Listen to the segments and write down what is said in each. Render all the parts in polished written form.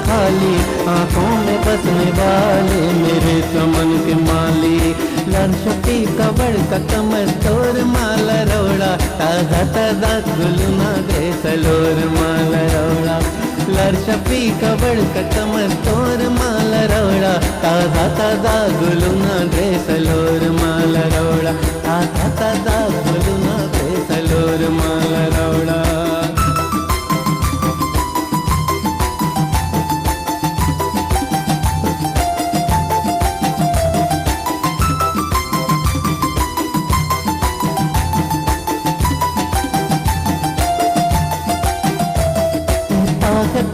खाली, आंखों में बसने वाले मेरे चमन के माली। लर्शपी कबड़ का कमर तोर माला रोड़ा, ताजा ताजा गुलना दे सलोर माला रोड़ा। लर्शपी कबड़ का कमर तोर माला रोड़ा, ताजा ताजा गुलना दे सलोर माला रोड़ा, ताजा ताजा गुलना दे सलोर माला रोड़ा।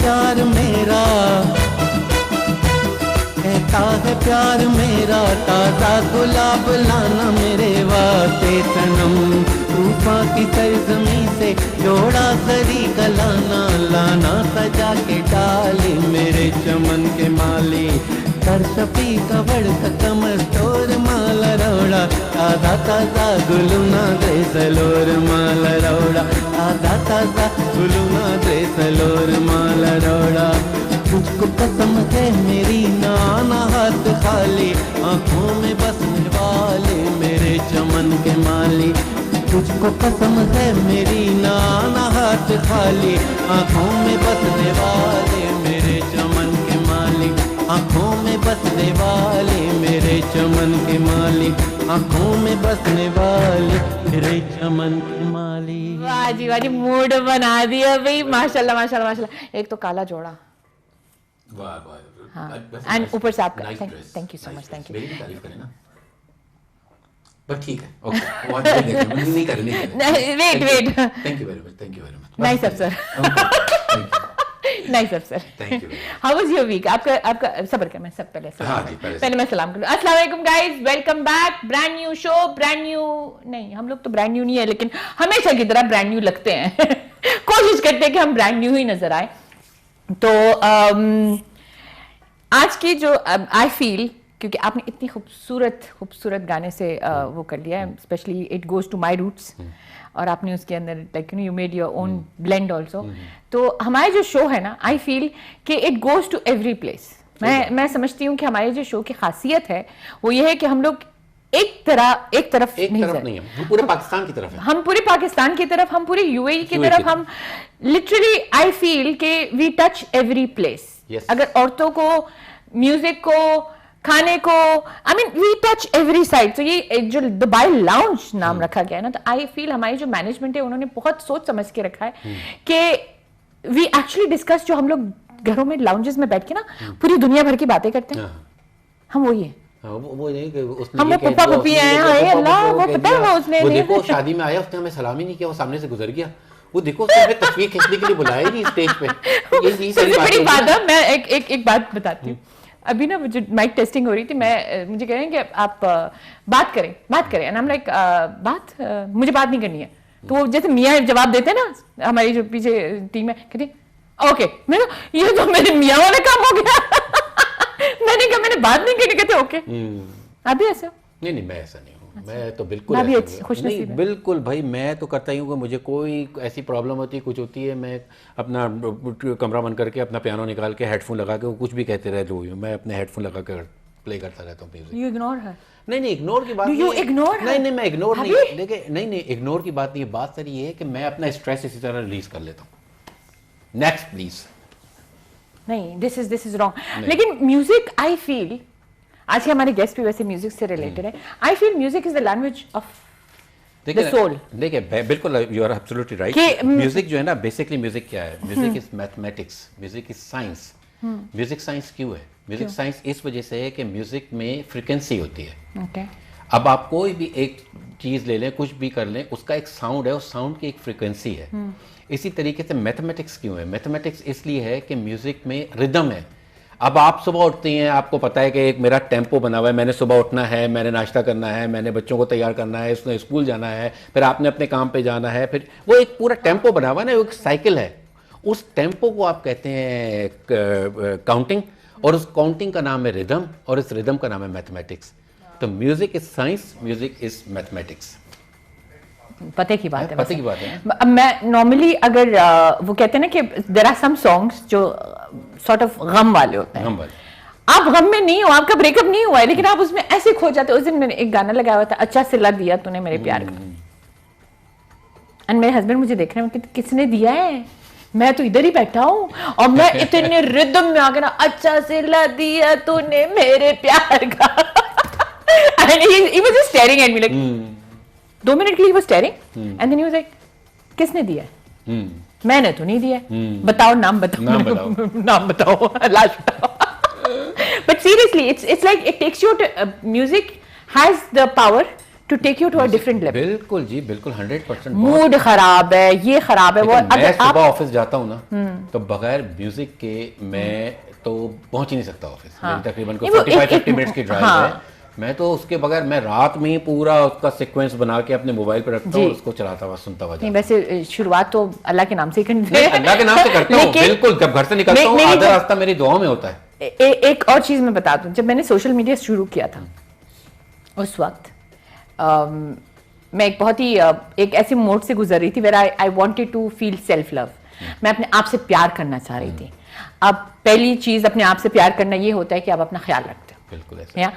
प्यार मेरा कहता है, प्यार मेरा ताज़ा गुलाब लाना मेरे वास्ते सनम। तूफां की सरजमी से जोड़ा सरी का लाना, लाना सजा के डाली मेरे चमन के माली। सरसपी कबड़ का कमर तोर माला रोड़ा, ताज़ा ताज़ा गुलना दे सलोर माला रोड़ा, ताज़ा ताज़ा गुलना दे सलोर माला रोड़ा। तुझको कसम है मेरी नाना हाथ खाली, आंखों में बसने वाले मेरे चमन के माली। तुझको कसम है मेरी नाना हाथ खाली, आंखों में बसने वाले मेरे चमन के माली। आंखों में बसने वाले मेरे चमन के माली, आंखों में बसने वाले मेरे चमन के माली। वाह जी, मूड बना दिया भाई, माशाल्लाह माशाल्लाह माशाल्लाह। एक तो काला जोड़ा, वाह वाह, हाँ, एंड ऊपर से आपका thank you so much, thank you. मेरी भी तारीफ करें ना, बट ठीक है, ओके, बहुत नहीं करें wait thank you very much, nice अफसर, नाइस अफसर, thank you. How was your week? आपका सब्र कर, मैं सब पहले मैं सलाम करूं। अस्सलाम वालेकुम guys, welcome back, brand new show, brand new नहीं, हम लोग तो ब्रांड न्यू नहीं है, लेकिन हमेशा की तरह ब्रांड न्यू लगते हैं। कोशिश करते हैं कि हम ब्रांड न्यू ही नजर आए। तो आज की जो आई फील, क्योंकि आपने इतनी खूबसूरत गाने से वो कर लिया है, specially it goes to my roots, और आपने उसके अंदर like you made your own blend also. तो हमारे जो शो है ना, आई फील कि it goes to every place. मैं समझती हूँ कि हमारे जो शो की खासियत है वो ये है कि हम लोग एक तरफ नहीं है, हम पूरे पाकिस्तान की तरफ है, हम पूरे पाकिस्तान की तरफ, हम पूरे यूएई की तरफ, हम लिटरली आई फील के वी टच एवरी प्लेस। अगर औरतों को, म्यूजिक को, खाने को, I mean we touch every side. तो ये जो दुबई लाउंज नाम रखा गया है ना, तो आई फील हमारी जो मैनेजमेंट है उन्होंने बहुत सोच समझ के रखा है कि वी एक्चुअली डिस्कस, जो हम लोग घरों में लाउंजेस में बैठ के ना पूरी दुनिया भर की बातें करते हैं, हम वही है। वो नहीं कि उसने हम पप्पा पप्पी हैं, हाय अल्लाह, वो पता है वो उसने, वो देखो शादी में आया, उसने हमें सलाम ही नहीं किया, वो सामने से गुजर गया। वो देखो उसने हमें तस्वीर खींचने के लिए बुलाया नहीं स्टेज पे। ये सबसे बड़ी बात है, मैं एक बात बताती हूँ। अभी ना मुझे माइक टेस्टिंग हो रही थी, मुझे कह रहे हैं कि आप बात करें एंड आई एम लाइक मुझे बात नहीं करनी है। तो वो जैसे मियाँ जवाब देते हैं ना, हमारी जो पीछे टीम है, कहती ओके, मैं ये तो मेरे मियाँ वाला काम हो गया। मैंने कहा मैंने बात नहीं करनी, कहते ओके। आप भी ऐसे? नहीं, मैं ऐसा नहीं हूँ, मैं तो बिल्कुल मैं भी खुशनसीब नहीं, बिल्कुल भाई, मैं तो करता ही हूँ कि मुझे कोई ऐसी प्रॉब्लम होती है, कुछ होती है, मैं अपना कमरा बंद करके अपना पियानो निकाल के हेडफोन लगा के, वो कुछ भी कहते रहे जो भी, मैं अपने हेडफोन लगा कर प्ले करता रहता हूँ म्यूजिक। You ignore her? नहीं, इग्नोर की बात नहीं, मैं इग्नोर नहीं, देखिए नहीं, इग्नोर की बात नहीं है, बात सर ये है कि मैं अपना स्ट्रेस इसी तरह रिलीज कर लेता हूँ। Next please. नहीं, दिस इज रॉन्ग। लेकिन म्यूजिक आई फील, आज के हमारे गेस्ट भी वैसे म्यूजिक से रिलेटेड है, I feel music is the language of the soul. देखिए बिल्कुल, you are absolutely right. Music जो है ना, बेसिकली म्यूजिक क्या है? Music is mathematics, music is science. Music science क्यों है? म्यूजिक साइंस इस वजह से है कि म्यूजिक में फ्रीक्वेंसी होती है। अब आप कोई भी एक चीज़ ले लें, कुछ भी कर लें, उसका एक साउंड है, उस साउंड की एक फ्रीक्वेंसी है। इसी तरीके से मैथमेटिक्स क्यों है? मैथमेटिक्स इसलिए है कि म्यूजिक में रिदम है। अब आप सुबह उठती हैं, आपको पता है कि एक मेरा टेम्पो बना हुआ है, मैंने सुबह उठना है, मैंने नाश्ता करना है, मैंने बच्चों को तैयार करना है, उसने स्कूल जाना है, फिर आपने अपने काम पे जाना है, फिर वो एक पूरा टेम्पो बना हुआ है ना, वो एक साइकिल है। उस टेम्पो को आप कहते हैं काउंटिंग, और उस काउंटिंग का नाम है रिदम, और इस रिदम का नाम है मैथमेटिक्स। तो music is science, music is mathematics. पते की बात है, पते की बात है। अब मैं नॉर्मली अगर वो कहते हैं ना कि देयर आर सम सॉन्ग्स जो सॉर्ट ऑफ गम वाले होते हैं, गम वाले, आप गम में नहीं हो, आपका ब्रेकअप नहीं हुआ है, लेकिन आप उसमें ऐसे खो जाते हो। उस दिन मैंने एक गाना लगाया हुआ था, अच्छा सिला दिया तूने मेरे प्यार का, एंड मेरे हस्बैंड मुझे देख रहे हैं कि किसने दिया है, मैं तो इधर ही बैठा हूँ और मैं इतने रिदम में आ गया ना, अच्छा सिला दिया तूने मेरे प्यार का and he was just staring at me like 2 minute के लिए he was staring and then he was like किसने दिया है? मैंने तो नहीं दिया है। बताओ नाम बताओ नाम बताओ लाश बताओ but seriously it's like it takes you to music has the power to take you to a different level। बिल्कुल जी, बिल्कुल 100%। मूड खराब है, ये खराब है, वो अगर सुबह ऑफिस जाता हूँ ना तो बगैर म्यूजिक के मैं तो पहुंच ही नहीं सकता ऑफिस। तकरीबन 45-50 मिनट्स की ड्राइव है, मैं तो उसके बगैर मैं रात में ही पूरा उसका सीक्वेंस बना के अपने मोबाइल पर रखता हूँ, उसको चलाता हुआ सुनता हुआ। वैसे शुरुआत तो अल्लाह के नाम से ही करनी है, अल्लाह के नाम से करता हूँ बिल्कुल। जब घर से निकलता हूँ आधा रास्ता मेरी दुआओं में होता है। एक और चीज मैं बता दूं, जब मैंने सोशल मीडिया शुरू किया था उस वक्त मैं एक बहुत ही एक ऐसी मोड से गुजर रही थी where I wanted to feel self love. मैं अपने आप से प्यार करना चाह रही थी। अब पहली चीज अपने आप से प्यार करना ये होता है कि आप अपना ख्याल रखते हो, बिल्कुल ऐसा। या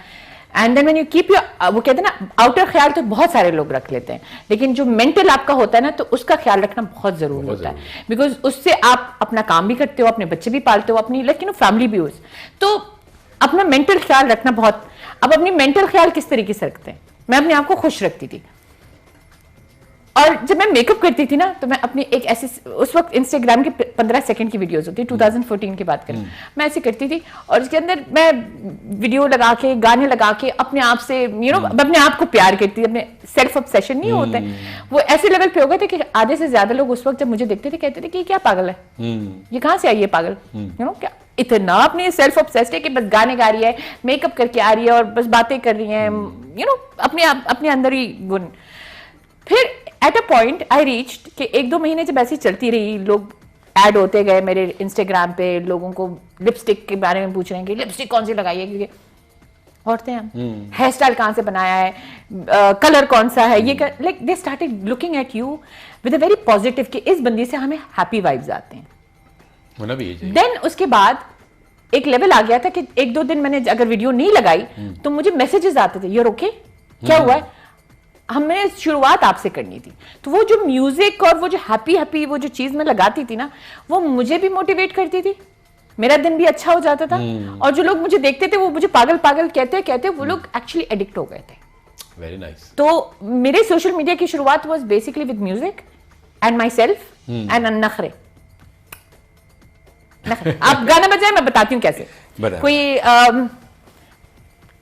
and then when you keep your, वो कहते हैं ना आउटर ख्याल तो बहुत सारे लोग रख लेते हैं, लेकिन जो मेंटल आपका होता है ना, तो उसका ख्याल रखना बहुत जरूरी होता है, बिकॉज उससे आप अपना काम भी करते हो, अपने बच्चे भी पालते हो, अपनी लेकिन फैमिली भी हो, तो अपना मेंटल ख्याल रखना बहुत। अब अपनी मेंटल ख्याल किस तरीके से रखते हैं? मैं अपने आप को खुश रखती थी, और जब मैं मेकअप करती थी ना तो मैं अपनी एक ऐसी, उस वक्त इंस्टाग्राम की 15 सेकंड की वीडियोस होती, 2014 की बात करें, मैं ऐसे करती थी और उसके अंदर मैं वीडियो लगा के, गाने लगा के अपने आप से अपने आप को प्यार करती थी। अपने सेल्फ ऑब्सेशन नहीं होते, वो ऐसे लेवल पे हो गए थे कि आधे से ज्यादा लोग उस वक्त जब मुझे देखते थे कहते थे कि क्या पागल है, ये कहाँ से आई है पागल, क्या इतना अपने सेल्फ ऑब्सेस्ड है कि बस गाने गा रही है, मेकअप करके आ रही है और बस बातें कर रही है, अपने अंदर ही गुण। फिर at a point I reached कि 1-2 महीने जब ऐसी चलती रही, लोग ऐड होते गए मेरे इंस्टाग्राम पे, लोगों को लिपस्टिक के बारे में पूछ रहे हैं कि लिपस्टिक कौन सी लगाई है, क्योंकि औरतें हम हेयर स्टाइल कहाँ से बनाया है, कलर कौन सा है, ये like they started looking at you with a very positive कि इस बंदी से हमें हैप्पी वाइब्स आते हैं। देन उसके बाद एक लेवल आ गया था कि 1-2 दिन मैंने अगर वीडियो नहीं लगाई तो मुझे मैसेजेस आते थे, यूर ओके, क्या हुआ है। हमें शुरुआत आपसे करनी थी, तो वो जो म्यूजिक और वो जो हैप्पी वो जो चीज मैं लगाती थी ना, वो मुझे भी मोटिवेट करती थी, मेरा दिन भी अच्छा हो जाता था, और जो लोग मुझे देखते थे वो मुझे पागल पागल कहते वो लोग एक्चुअली एडिक्ट हो गए थे। Very nice. तो मेरे सोशल मीडिया की शुरुआत was basically with music and my self and नखरे। आप गाना बजाए, मैं बताती हूँ कैसे। कोई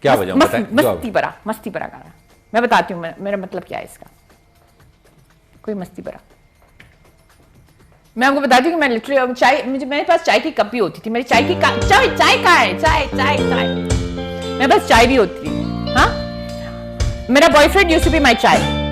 क्या बजाऊं? मस्ती भरा गाना मैं बताती हूँ, मेरा मतलब क्या है इसका। कोई मस्ती भरा, मैं आपको बताती हूँ कि मैं लिटरली चाय, मेरे पास चाय की कप भी होती थी, मेरी चाय कहाँ है, चाय मेरे पास चाय भी होती थी। हाँ, मेरा boyfriend used to be my chai.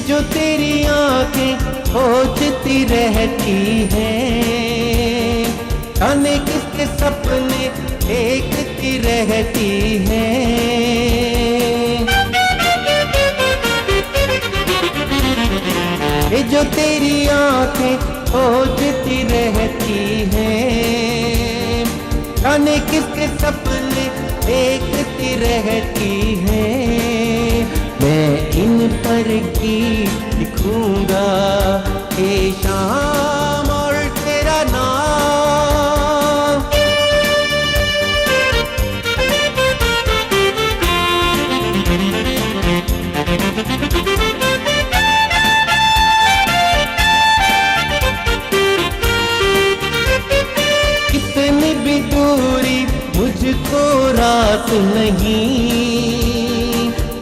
जो तेरी आंखें सोचती रहती है, जाने किसके सपने देखती रहती है। ये जो तेरी आंखें सोचती रहती है, जाने किसके सपने देखती रहती है। मैं इन पर की लिखूंगा ये शाम और तेरा नाम। कितनी भी दूरी मुझको रास नहीं,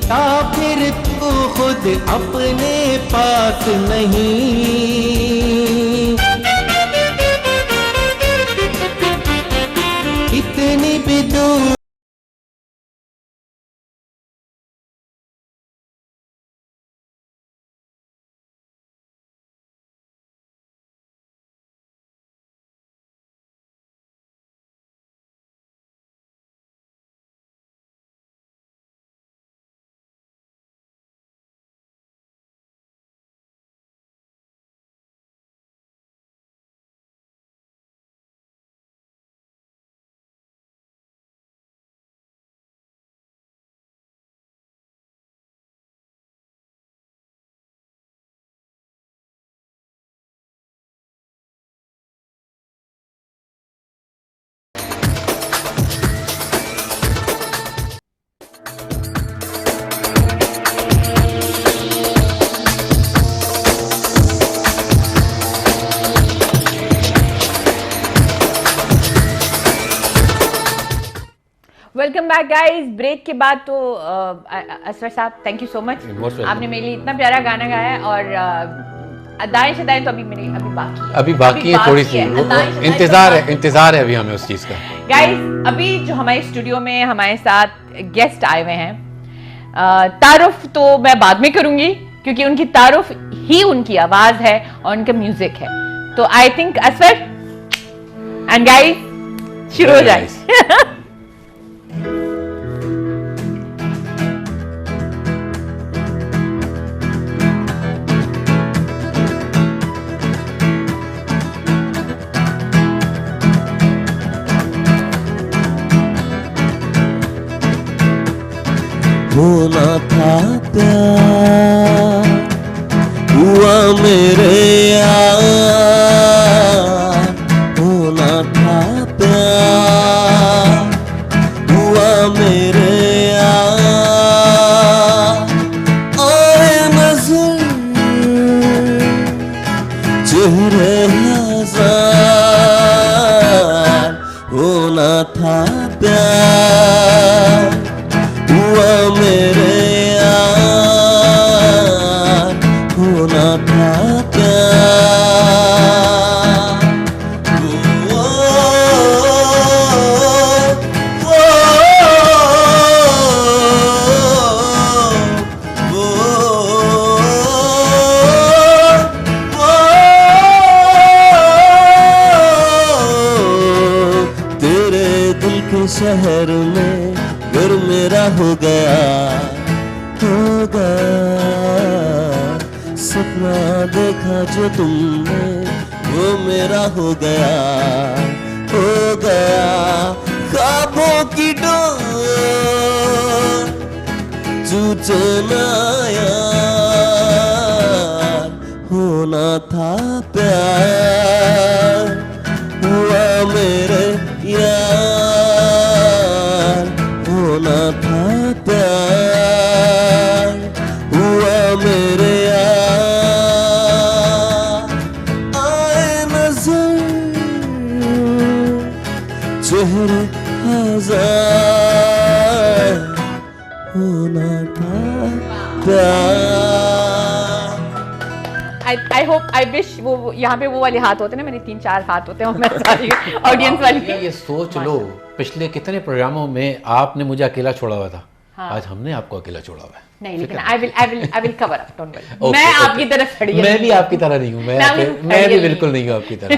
या फिर तू खुद अपने पास नहीं। इतनी भी दूर वेलकम बैक गाइस। ब्रेक के बाद तो असफर साहब थैंक यू सो मच, आपने मेरे लिए इतना प्यारा गाना गाया है। और अदाएं शदाएं तो अभी बाकी है थोड़ी सी, इंतजार है अभी हमें उस चीज का। गाइस अभी जो हमारे स्टूडियो में हमारे साथ गेस्ट आए हुए हैं, तारुफ तो मैं बाद में करूंगी क्योंकि उनकी तारुफ ही उनकी आवाज है और उनका म्यूजिक है। तो I think Asfar and guys शुरू हो जाए। होना था प्यार हुआ मेरे यार, होना था प्यार हुआ मेरे यार। आए नजर चेहरे हजार, होना था प्यार हुआ मेरे यार, होना था प्यार। वो, वो, वो, तेरे दिल के शहर में घर मेरा हो गया, सपना देखा जो तुमने वो मेरा हो गया, ख्वाबों की डोर टूटे ना यार। होना था प्यार हुआ मेरे यार, होना था प्यार हुआ मेरे यार। आए नजर चेहरे हजार, होना था प्यार। आई होप आई विश वो यहाँ पे वो वाले हाथ होते ना, मेरे 3-4 हाथ होते हैं और मैं सारी ऑडियंस वाली। ये सोच लो पिछले कितने प्रोग्रामों में आपने मुझे अकेला छोड़ा हुआ था, हाँ। आज हमने आपको अकेला छोड़ा हुआ है। नहीं, लेकिन I will cover up, don't worry. मैं आपकी तरफ खड़ी मैं भी आपकी तरह नहीं हूँ, मैं भी बिल्कुल नहीं हूँ आपकी तरह।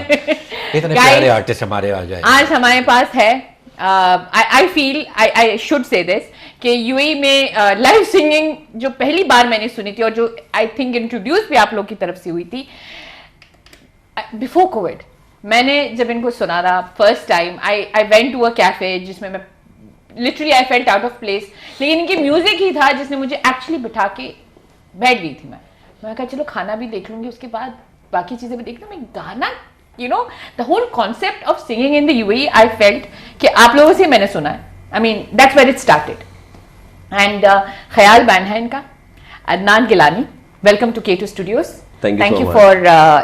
इतने प्यारे आर्टिस्ट हमारे आ जाए। आज हमारे पास है, I should say this, कि यूएई में लाइव सिंगिंग जो पहली बार मैंने सुनी थी और जो आई थिंक इंट्रोड्यूस भी आप लोग की तरफ से हुई थी बिफोर कोविड। मैंने जब इनको सुना था first time, I went to a cafe जिसमें मैं literally I felt out of place, लेकिन इनके म्यूजिक ही था जिसने मुझे एक्चुअली बिठा के बैठ गई थी। मैं कहा चलो खाना भी देख लूंगी, उसके बाद बाकी चीजें भी देख लूँ, मैं गाना the whole concept of singing in the UAE, I felt कि आप लोगों से मैंने सुना है। I mean that's where it started. And ख्याल बैंड है इनका, Adnan Gilani, welcome to K2 Studios. Thank you so for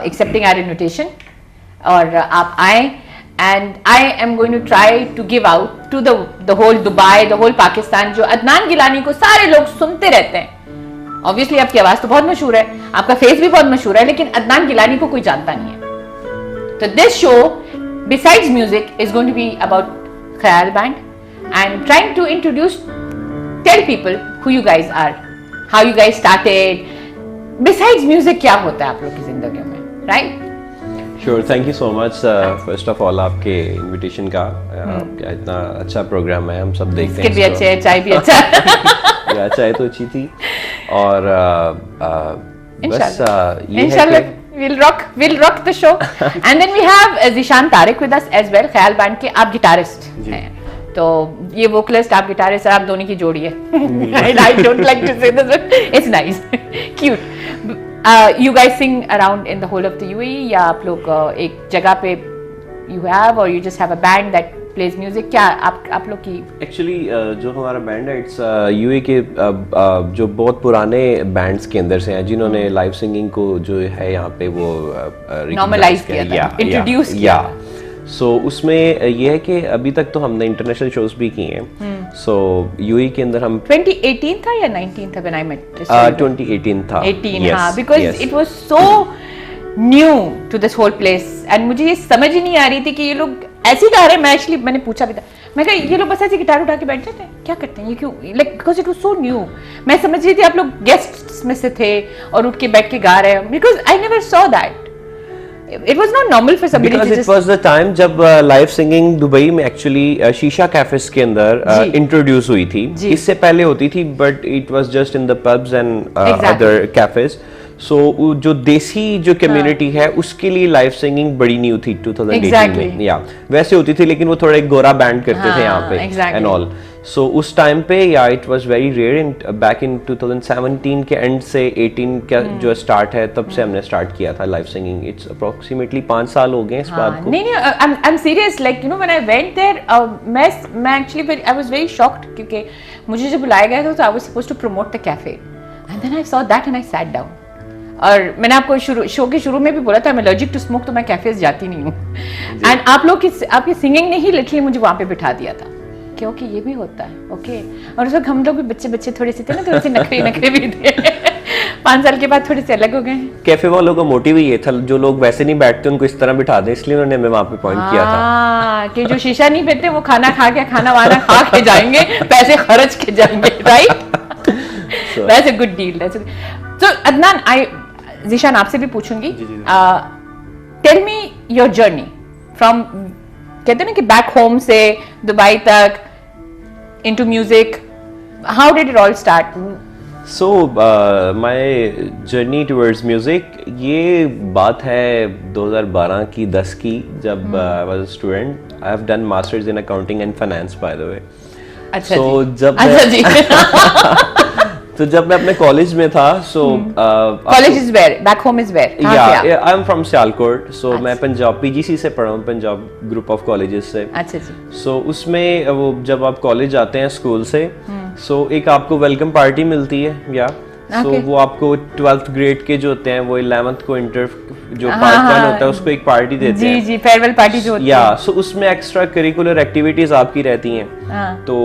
accepting our invitation. और आप आए, and I am going to try to give out to the whole Dubai, the whole Pakistan, जो अदनान गिलानी को सारे लोग सुनते रहते हैं। Obviously आपकी आवाज तो बहुत मशहूर है, आपका फेस भी बहुत मशहूर है, लेकिन अदनान गिलानी को कोई जानता नहीं है। So this show, besides music, is going to be about Khayal Band and trying to tell people who you guys are, how you guys started. Besides music, क्या होता है आप लोग की जिंदगी में, right? Sure, thank you so much. First of all, आपके invitation का इतना अच्छा प्रोग्राम है, हम सब देखते हैं। बिस्किट भी अच्छे हैं, चाय भी अच्छा है। चाय तो अच्छी थी और बस ये है कि We'll rock the show. And then we have Zishan Tariq with us as well. ख्याल बैंड के आप गिटारिस्ट हैं, तो ये वोकलिस्ट, आप गिटारिस्ट, आप दोनों की जोड़ी है। I don't like to say this, but it's nice, cute. You guys sing around in the whole of the UAE, या आप लोग एक जगह पे you have, or you just have a band that plays music? क्या आप लोग की एक्चुअली जो हमारा बैंड है, इट्स यूए के जो बहुत पुराने बैंड्स के अंदर से हैं जिन्होंने लाइव सिंगिंग को जो है यहाँ पे वो नॉर्मलाइज किया, इंट्रोड्यूस किया। सो उसमें ये है कि अभी तक तो हमने इंटरनेशनल शोज भी किए हैं। सो यूएई के अंदर हम 2018 था या 19 था व्हेन आई मेट? 2018 था। 18, हाँ, because it was so new to this whole place and मुझे ये समझ ही नहीं आ रही थी कि ये लोग ऐसे गा रहे हैं। मैंने पूछा भी था, मैं कहा ये लोग बस ऐसे गिटार उठा के बैठ जाते हैं, क्या करते हैं ये, क्यों, like because it was so new. मैं समझ रही थी आप लोग गेस्ट्स में से थे और उठ के बैठ के गा रहे हैं, because I never saw that. It was not normal for somebody because to it just... was the time जब लाइव सिंगिंग दुबई में एक्चुअली शीशा कैफेस के अंदर इंट्रोड्यूस हुई थी। इससे पहले होती थी but it was just in the pubs and other cafes. So जो देसी जो कम्युनिटी है उसके लिए लाइव सिंगिंग बड़ी न्यू थी 2018 में। या वैसे होती थी लेकिन वो थोड़ा एक गोरा बैंड करते थे यहाँ पे एंड ऑल। सो उस टाइम पे या it was very rare in back in 2017 के एंड से 18 का जो स्टार्ट है तब से हमने स्टार्ट किया था लाइव सिंगिंग। इट्स अप्रोक्सीमेटली 5 साल हो गए इस बात को। नहीं I am serious, like you know when I went there मैं actually I was very shocked क्योंकि मुझे जब बुलाया गया था तो I was supposed to promote the cafe and then I saw that and I sat down. और मैंने आपको शो के शुरू में भी बोला था मैं एलर्जिक टू स्मोक, तो मैं कैफेज जाती नहीं हूँ। एंड आप लोग की आपकी सिंगिंग ने ही लिटरली मुझे वहाँ पे बिठा दिया था क्योंकि ये भी होता है ओके। और उस वक्त हम लोग भी बच्चे थोड़े से थे ना, थोड़े से नखरे भी थे। 5 साल के बाद थोड़े से अलग हो गए। कैफे वालों का मोटिव ये था जो लोग वैसे नहीं बैठते उनको इस तरह बिठा दे, इसलिए उन्होंने हमें वहाँ पे पॉइंट किया था कि जो शीशा नहीं पीते वो खाना वाना खा के जाएंगे, पैसे खर्च के जाएंगे, right? That's a good deal. So Adnan, Zeeshan आपसे भी पूछूंगी, tell me your journey from, कहते हैं ना कि बैक होम से दुबई तक into music, how did it all start? So my journey towards music, ये बात है 2012 की 10 की, जब I was a student. I have done masters in accounting and finance by the way. अच्छा so, जी, जब अच्छा जी। तो जब मैं अपने कॉलेज में था, so college is where, back home is where? I am from Sialkot. So मैं पंजाब पीजीसी से पढ़ा हूँ, पंजाब ग्रुप ऑफ कॉलेजेस से। अच्छा जी। सो उसमें वो जब आप कॉलेज जाते हैं स्कूल से, सो एक आपको वेलकम पार्टी मिलती है या सो वो आपको 12th ग्रेड के जो होते हैं वो 11th को इंटर जो पार्ट 1 होता है उसको एक पार्टी देते हैं। जी, फेयरवेल पार्टी जो होती है। या सो उसमें एक्स्ट्रा करिकुलर एक्टिविटीज आपकी रहती हैं। तो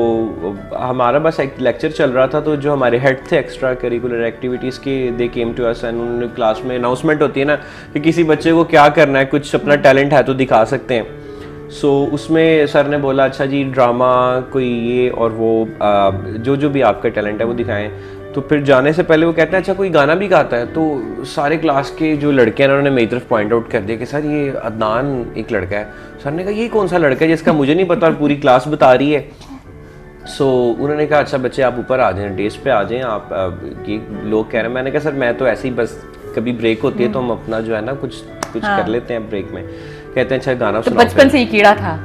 हमारा बस एक लेक्चर चल रहा था, तो जो हमारे हेड थे एक्स्ट्रा करिकुलर एक्टिविटीज के, दे केम टू अस एंड उन्होंने क्लास में अनाउंसमेंट होती है ना कि किसी बच्चे को क्या करना है, कुछ अपना टैलेंट है तो दिखा सकते हैं। सो उसमें सर ने बोला अच्छा जी ड्रामा कोई ये और वो जो भी आपका टैलेंट है वो दिखाएं। तो फिर जाने से पहले वो कहते हैं अच्छा कोई गाना भी गाता है, तो सारे क्लास के जो लड़के हैं उन्होंने मेरी तरफ पॉइंट आउट कर दिया कि सर ये अदनान एक लड़का है। सर ने कहा ये कौन सा लड़का है जिसका मुझे नहीं पता और पूरी क्लास बता रही है। सो उन्होंने कहा अच्छा बच्चे आप ऊपर आ जाएं, डेस्क पे आ जाएं आप, ये लोग कह रहे हैं। मैंने कहा सर मैं तो ऐसे ही बस कभी ब्रेक होती है तो हम अपना जो है ना कुछ कर लेते हैं ब्रेक में। कहते हैं अच्छा गाना तो सुनाओ। बचपन से ही कीड़ा था?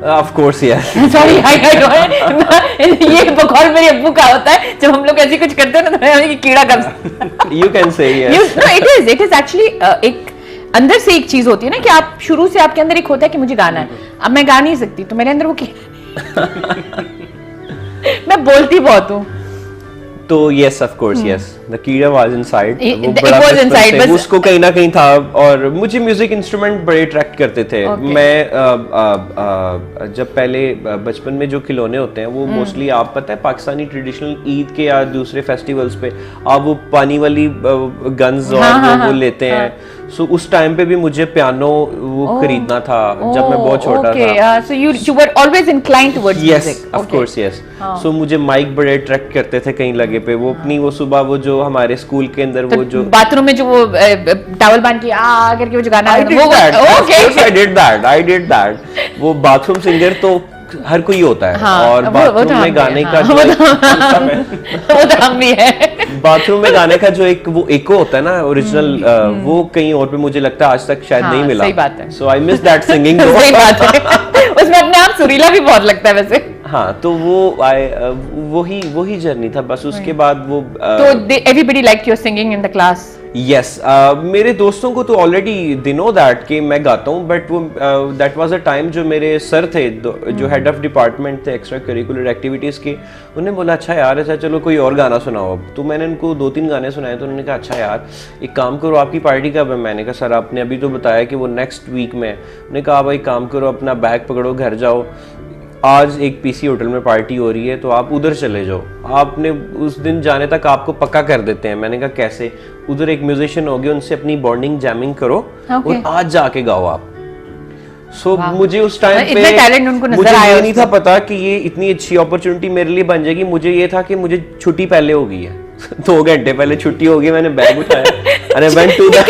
Of course yes. सॉरी ये बकौल मेरे अब्बू का होता है, जब हम लोग ऐसे कुछ करते हैं ना तो हमें कीड़ा कब you can say yes. It is actually एक अंदर से एक चीज होती है ना कि आप शुरू से आपके अंदर एक होता है कि मुझे गाना है। अब मैं गा नहीं सकती तो मेरे अंदर वो मैं बोलती बहुत हूँ। तो yes of course yes, the कीड़ा वाज इनसाइड, वो It बड़ा was बचपन inside, से बस- उसको कहीं ना कहीं था। और मुझे म्यूजिक इंस्ट्रूमेंट बड़े अट्रैक्ट करते थे। Okay. मैं जब पहले बचपन में जो खिलौने होते हैं वो मोस्टली आप पता है पाकिस्तानी ट्रेडिशनल ईद के या दूसरे फेस्टिवल्स पे आप वो पानी वाली गन्स और वो लेते हैं। सो उस टाइम पे भी मुझे पियानो वो खरीदना था जब मैं बहुत छोटा था। So you were always inclined towards yes music. Of course yes. So मुझे माइक बड़े अट्रैक्ट करते थे कहीं लगे पे। वो अपनी वो सुबह वो जो हमारे स्कूल के अंदर वो जो बाथरूम में जो वो टॉवल बांध के आ करके वो जो गाना I है, did वो that. Of okay course I did that. I did that. वो बाथरूम सिंगर तो हर कोई होता है। हाँ, और वो बाथरूम तो हम में भी गाने हैं, का हाँ, जो वो तो हम भी है। बाथरूम में गाने का जो एक वो एको होता है ना ओरिजिनल, वो कहीं और पे मुझे लगता है आज तक शायद हाँ, नहीं मिला। सही बात है। सो आई मिस दैट सिंगिंग। सही बात है। उसमें अपने आप सुरीला भी बहुत लगता है वैसे। हाँ तो वही जर्नी था बस। उसके बाद वो तो everybody like your singing in the class? Yes मेरे दोस्तों को तो ऑलरेडी दे नो दैट कि मैं गाता हूँ, बट वो दैट वाज अ टाइम जो मेरे सर थे जो हेड ऑफ डिपार्टमेंट थे एक्स्ट्रा करिकुलर एक्टिविटीज़ के, उन्होंने बोला अच्छा यार ऐसा चलो कोई और गाना सुनाओ अब। तो मैंने उनको 2-3 गाने सुनाए तो उन्होंने कहा अच्छा यार एक काम करो आपकी पार्टी कब है? मैंने कहा सर आपने अभी तो बताया कि वो नेक्स्ट वीक में। उन्होंने कहा भाई काम करो अपना बैग पकड़ो घर जाओ, आज एक पीसी होटल में पार्टी हो रही है तो आप उधर चले जाओ, आपने उस दिन जाने तक आपको पक्का कर देते हैं। मैंने कहा कैसे? उधर एक म्यूजिशियन हो गया उनसे अपनी बॉन्डिंग जैमिंग करो और आज जाके गाओ आप। सो मुझे उस टाइम पे इतना टैलेंट उनको नजर मुझे आया ये नहीं था पता कि ये इतनी अच्छी अपॉर्चुनिटी मेरे लिए बन जाएगी। मुझे ये था कि मुझे छुट्टी पहले हो गई है 2 घंटे पहले छुट्टी हो गई। मैंने बैग उठाया and I went to the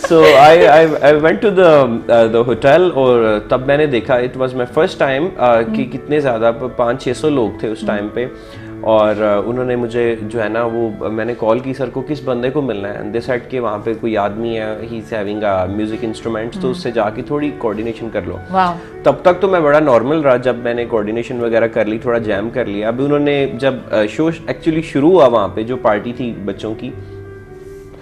So I went to the hotel और तब मैंने देखा it was my first time कि कितने ज़्यादा 500-600 लोग थे उस टाइम पे। और उन्होंने मुझे जो है ना वो मैंने कॉल की सर को किस बंदे को मिलना है, एंड दे सेड कि वहाँ पे कोई आदमी है he is having music instruments तो उससे जाके थोड़ी कोऑर्डिनेशन कर लो। तब तक तो मैं बड़ा नॉर्मल रहा, जब मैंने कोऑर्डिनेशन वगैरह कर ली थोड़ा जैम कर लिया। अभी उन्होंने जब शो एक्चुअली शुरू हुआ वहाँ पे जो पार्टी थी बच्चों की,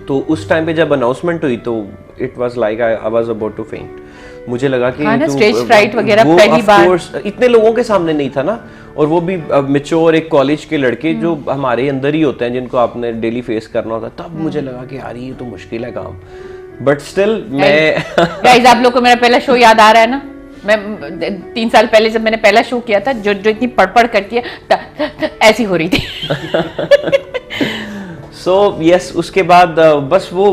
तो उस टाइम पे जब अनाउंसमेंट हुई तो it was like I was about to faint. मुझे लगा कि स्टेज फ्राइट वगैरह पहली बार इतने लोगों के सामने नहीं था ना, और वो भी मैच्योर एक कॉलेज के लड़के जो हमारे अंदर ही होते हैं जिनको आपने डेली फेस करना होता है। तब मुझे लगा कि यार ये तो मुश्किल है काम, बट स्टिल मैं गाइस आप लोग को मेरा पहला शो याद आ रहा है ना? मैं 3 साल पहले जब मैंने पहला शो किया था, जो इतनी पढ़ करती है ऐसी हो रही थी। सो यस उसके बाद बस वो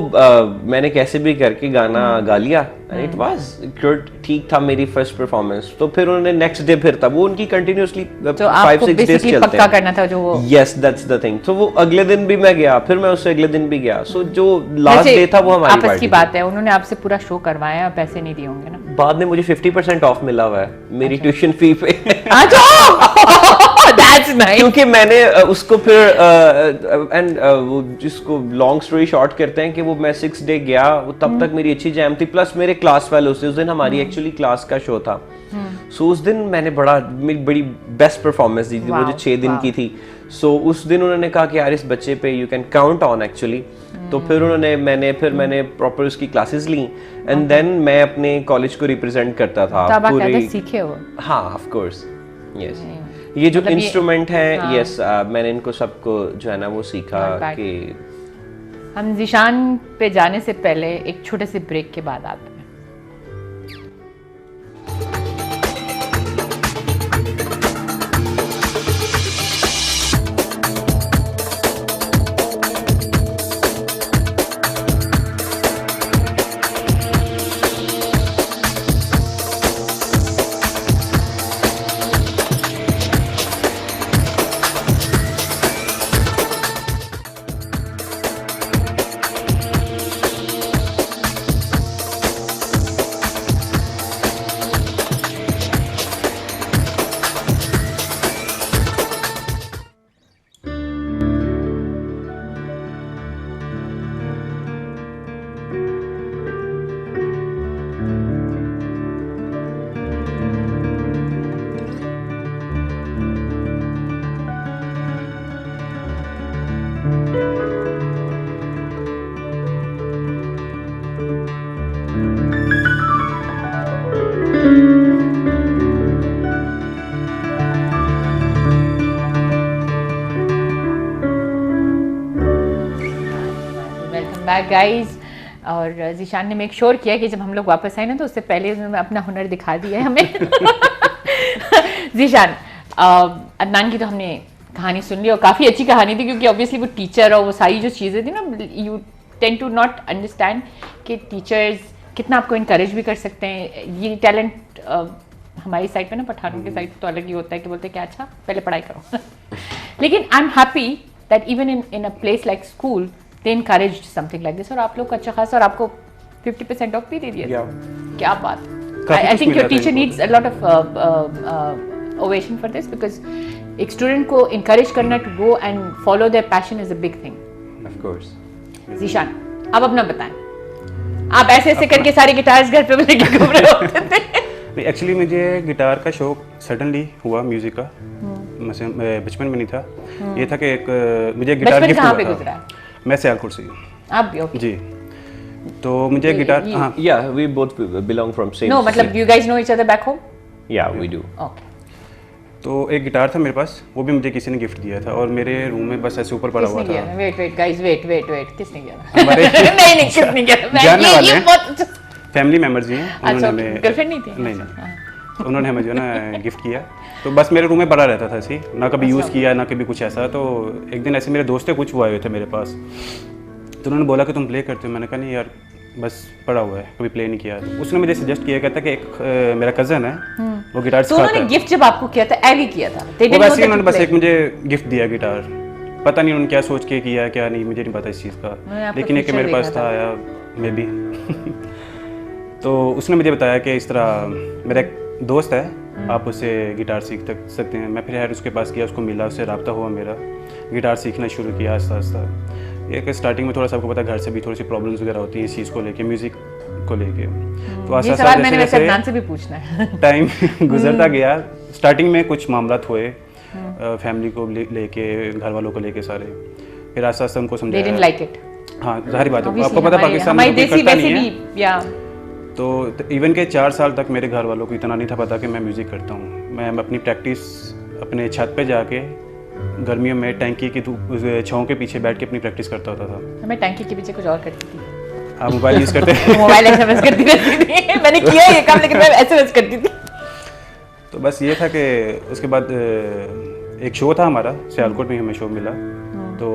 मैंने कैसे भी करके गाना गा लिया, इट वाज गुड, ठीक था मेरी फर्स्ट परफॉर्मेंस। तो फिर उन्होंने नेक्स्ट डे फिर था वो उनकी कंटिन्यूअसली 5-6 डेज चलते पक्का करना था जो वो। Yes that's the thing. तो वो अगले दिन भी मैं गया, फिर मैं उससे अगले दिन भी गया। सो जो लास्ट डे था वो हमारी आपस पार्टी की बात है, उन्होंने आपसे पूरा शो करवाया और पैसे नहीं दिए होंगे ना? बाद में मुझे 50% ऑफ मिला हुआ है मेरी ट्यूशन फी पे। That's nice. क्योंकि मैंने उसको फिर एंड वो जिसको लॉन्ग स्टोरी शॉर्ट करते हैं कि वो मैं 6 डे गया, तब तक मेरी अच्छी जैम थी, प्लस मेरे क्लास फेलो से उस दिन हमारी एक्चुअली क्लास का शो था। सो उस दिन मैंने बड़ी बेस्ट परफॉर्मेंस दी थी, वो जो 6 दिन की थी। सो उस दिन उन्होंने कहा कि यार इस बच्चे पे you can count on actually. तो फिर मैंने प्रॉपर उसकी क्लासेस ली, एंड देन मैं अपने कॉलेज को रिप्रेजेंट करता था। तब आप कैसे सीखे हो? हाँ ऑफ कोर्स यस, ये जो इंस्ट्रूमेंट है यस मैंने इनको सबको जो है ना वो सीखा कि। हम ज़ीशान पे जाने से पहले एक छोटे से ब्रेक के बाद आते हैं। Back guys. और जीशान ने मेक श्योर किया कि जब हम लोग वापस आए ना तो उससे पहले उन्होंने अपना हुनर दिखा दिया है हमें। जीशान, अदनान की तो हमने कहानी सुन ली और काफ़ी अच्छी कहानी थी, क्योंकि ऑब्वियसली वो टीचर और वो सारी जो चीज़ें थी ना, you tend to not understand कि टीचर्स कितना आपको इनकरेज भी कर सकते हैं। ये टैलेंट हमारी साइड पे ना, पठानों की साइड तो अलग ही होता है कि बोलते हैं कि अच्छा पहले पढ़ाई करो। लेकिन I am happy that even in a place like school they encouraged something like this, और आप लोग अच्छा खासा, और आपको 50% ऑफ भी दे दिया। क्या बात। I think your teacher needs a lot of ovation for this, because एक स्टूडेंट को इनकरेज करना to go and follow their passion is a big thing. Of course. Zeeshan, अब अपना बताएं, आप ऐसे ऐसे करके सारे गिटार्स घर पे लेके घूम रहे होते थे? एक्चुअली मुझे गिटार का शौक सडनली हुआ, म्यूजिक का। मैं बचपन में नहीं था। ये था कि एक मुझे गिटार गिफ्ट हुआ था। मैं सियालकोट से हूँ। आप भी? ओके जी। तो मुझे गिटार, हाँ, yeah we both belong from same. No, मतलब you guys know each other back home? Yeah we do. Okay. तो एक गिटार था मेरे पास, वो भी मुझे किसी ने गिफ्ट दिया था, और मेरे रूम में बस ऐसे ऊपर पड़ा हुआ था। वेट गाइस, वेट, किसने किया? नहीं किसने किया? जानने वाले हैं, फैमिली मेंबर्स ही हैं। उन्होंने हमें गर्लफ्रेंड नहीं थी? नहीं, उन्होंने हमें जो है ना गिफ्ट किया। तो बस मेरे रूम में पड़ा रहता था ऐसे, ना कभी यूज़ किया ना कभी कुछ ऐसा। तो एक दिन ऐसे मेरे दोस्त कुछ हुए हुए थे मेरे पास, तो उन्होंने बोला कि तुम प्ले करते हो? मैंने कहा नहीं यार, बस पड़ा हुआ है, कभी प्ले नहीं किया। तो उसने मुझे सजेस्ट किया, कहता कि एक मेरा कज़न है, वो गिटार सिखाता है। उन्होंने गिफ्ट जब आपको किया था, एली किया था? वो वैसे ही उन्होंने बस एक मुझे गिफ्ट दिया गिटार, पता नहीं उन्होंने क्या सोच के किया क्या नहीं, मुझे नहीं पता इस चीज़ का, लेकिन एक मेरे पास था या मे बी। तो उसने मुझे बताया कि इस तरह मेरा एक दोस्त है, आप उससे गिटार सीख सकते हैं। मैं फिर यार उसके पास गया, उसको मिला, उससे रब्ता हुआ मेरा, गिटार सीखना शुरू किया आहिस्ता आहिस्ता। एक स्टार्टिंग में थोड़ा सा आपको पता, घर से भी थोड़ी सी प्रॉब्लम्स वगैरह होती हैं इस चीज़ को लेके, म्यूज़िक को लेके। तो आहिस्ता आहिस्ता जैसे भी पूछना है टाइम गुजरता गया, स्टार्टिंग में कुछ मामला हुए फैमिली को लेके, घर वालों को लेके सारे, फिर आहिस्ता आहिस्ता उनको समझाया। हाँ, जाहिर बात है, आपको पता पाकिस्तान में करता नहीं है। तो इवन के 4 साल तक मेरे घर वालों को इतना नहीं था पता कि मैं म्यूज़िक करता हूँ। मैं अपनी प्रैक्टिस अपने छत पे जाके गर्मियों में टैंकी की छाँव के पीछे बैठ के अपनी प्रैक्टिस करता होता था। मैं टैंकी के पीछे कुछ और करती थी। आप मोबाइल यूज़ करते हैं? मोबाइल एसएमएस करती रहती थी। मैंने किया ये काम, लेकिन मैं एसएमएस करती थी। तो बस ये था कि उसके बाद एक शो था हमारा, सियालकोट में हमें शो मिला। तो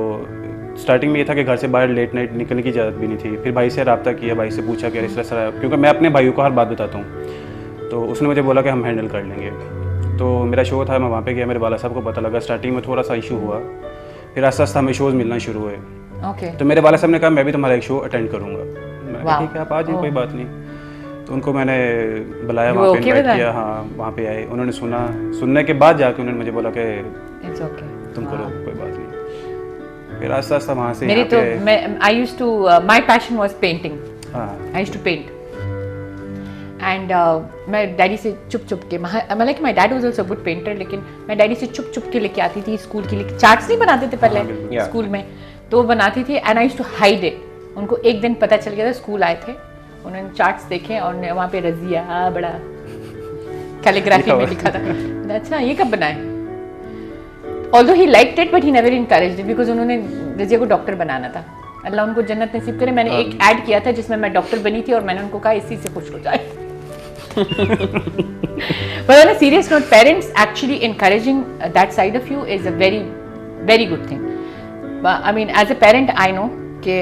स्टार्टिंग में ये था कि घर से बाहर लेट नाइट निकलने की इजाज़त भी नहीं थी। फिर भाई से रब्ता किया, भाई से पूछा कि इस तरह, क्योंकि मैं अपने भाइयों को हर बात बताता हूँ, तो उसने मुझे बोला कि हम हैंडल कर लेंगे। तो मेरा शो था, मैं वहाँ पे गया, मेरे वाला साहब को पता लगा। स्टार्टिंग में थोड़ा सा इशू हुआ, फिर आस्ता आस्ता हमें शोज़ मिलना शुरू हुए। तो मेरे वाला साहब ने कहा मैं भी तुम्हारा एक शो अटेंड करूँगा। मैं कहा ठीक है, आप आ जाइए, कोई बात नहीं। तो उनको मैंने बुलाया, वहाँ पे इन्वाइट किया। हाँ, वहाँ पे आए, उन्होंने सुनने के बाद जाके उन्होंने मुझे बोला कि तुम करो, कोई बात नहीं। फिर आस्ता आस्ता वहाँ से मेरी तो I used to, my passion was painting. I used to paint and मैं डैडी से चुप के, मतलब my dad was also good painter, लेकिन मैं डैडी से चुप के लेके आती थी स्कूल के लिए। चार्ट्स नहीं बनाते थे पहले स्कूल में, तो वो बनाती थी and I used to hide it. उनको एक दिन पता चल गया था, स्कूल आए थे, उन्होंने चार्ट्स देखे और वहाँ पे रजिया बड़ा कैलीग्राफी में लिखा था। अच्छा, ये कब बनाए? Although he liked it, but he never encouraged it because उन्होंने रजिया को डॉक्टर बनाना था। अल्लाह उनको जन्नत नसीब करे। मैंने एक ऐड किया था जिसमें मैं डॉक्टर बनी थी और मैंने उनको कहा इसी से खुश हो जाए। But on a serious note, parents actually encouraging that side of you is a very, very good thing. I mean, as a parent, I know कि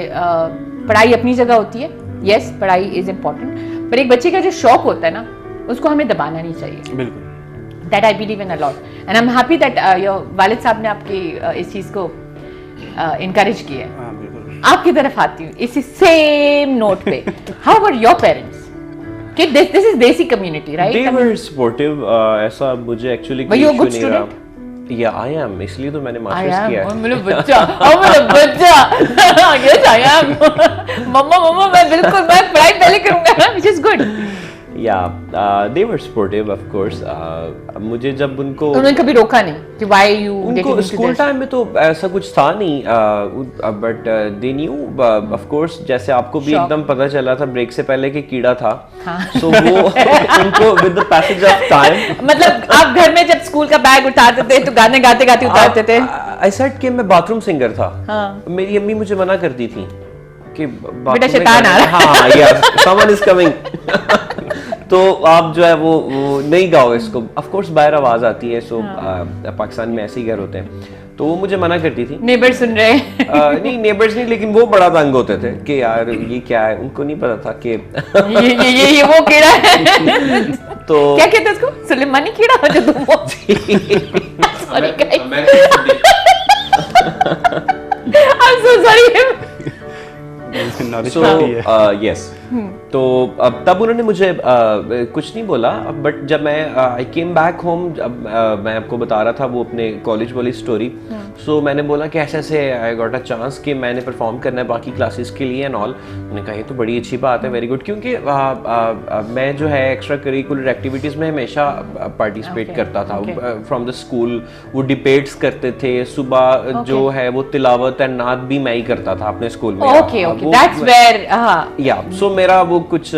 पढ़ाई अपनी जगह होती है। Yes, पढ़ाई is important, पर एक बच्चे का जो शौक होता है ना, उसको हमें दबाना नहीं चाहिए। बिल्कुल। That I believe in a lot, and I'm happy that your वालिद साहब ने आपकी इस चीज़ को encourage किया है। हाँ, बिल्कुल। आपकी तरफ आती हूँ इसी सेम नोट पे। How were your parents? कि this is Desi community, right? They were supportive. ऐसा मुझे actually Were you a good student? Yeah, I am. इसलिए तो मैंने मास्टर्स किया है। मेरा बच्चा, yes I am. मम्मा मैं बिल्कुल, मैं पढ़ाई पहले करूँगा, which is good. Yeah, they were supportive, of course. मुझे जब उन्होंने कभी रोका नहीं कि why you getting into this? School time में तो ऐसा कुछ था नहीं, but they knew, of course, जैसे आपको भी एकदम पता चला था ब्रेक से पहले कि कीड़ा था। So वो उनको with the passage of time, मतलब आप घर में जब स्कूल का बैग उठाते थे तो गाने गाते गाते उतारते थे? I said कि मैं बाथरूम सिंगर था। मेरी अम्मी मुझे मना करती थी कि बेटा शैतान आ रहा है। हाँ यस समवन इज कमिंग तो आप जो है वो नहीं गाओ इसको। ऑफ कोर्स बाहर आवाज आती है, सो पाकिस्तान में ऐसे ही घर होते हैं, तो वो मुझे मना करती थी। नेबर सुन रहे हैं। नहीं नेबर्स नहीं, लेकिन वो बड़ा तंग होते थे कि यार ये क्या है, उनको नहीं पता था कि ये वो कीड़ा है। तो क्या कहते हैं उसको, सुलेमानी कीड़ा जो तुम sorry I'm so sorry। Yes तो अब तब उन्होंने मुझे कुछ नहीं बोला, बट जब मैं आई केम बैक होम, मैं आपको बता रहा था वो अपने कॉलेज वाली स्टोरी, सो मैंने बोला कि ऐसे ऐसे आई गॉट अ चांस कि मैंने परफॉर्म करना है बाकी क्लासेस के लिए एंड ऑल। उन्होंने कहा ये तो बड़ी अच्छी बात है, वेरी गुड, क्योंकि मैं जो है एक्स्ट्रा करिकुलर एक्टिविटीज़ में हमेशा पार्टिसिपेट करता था फ्रॉम द स्कूल। वो डिबेट्स करते थे सुबह, जो है वो तिलावत एंड नात भी मैं ही करता था अपने स्कूल में। ओके दैट्स वेयर या सो मेरा वो कुछ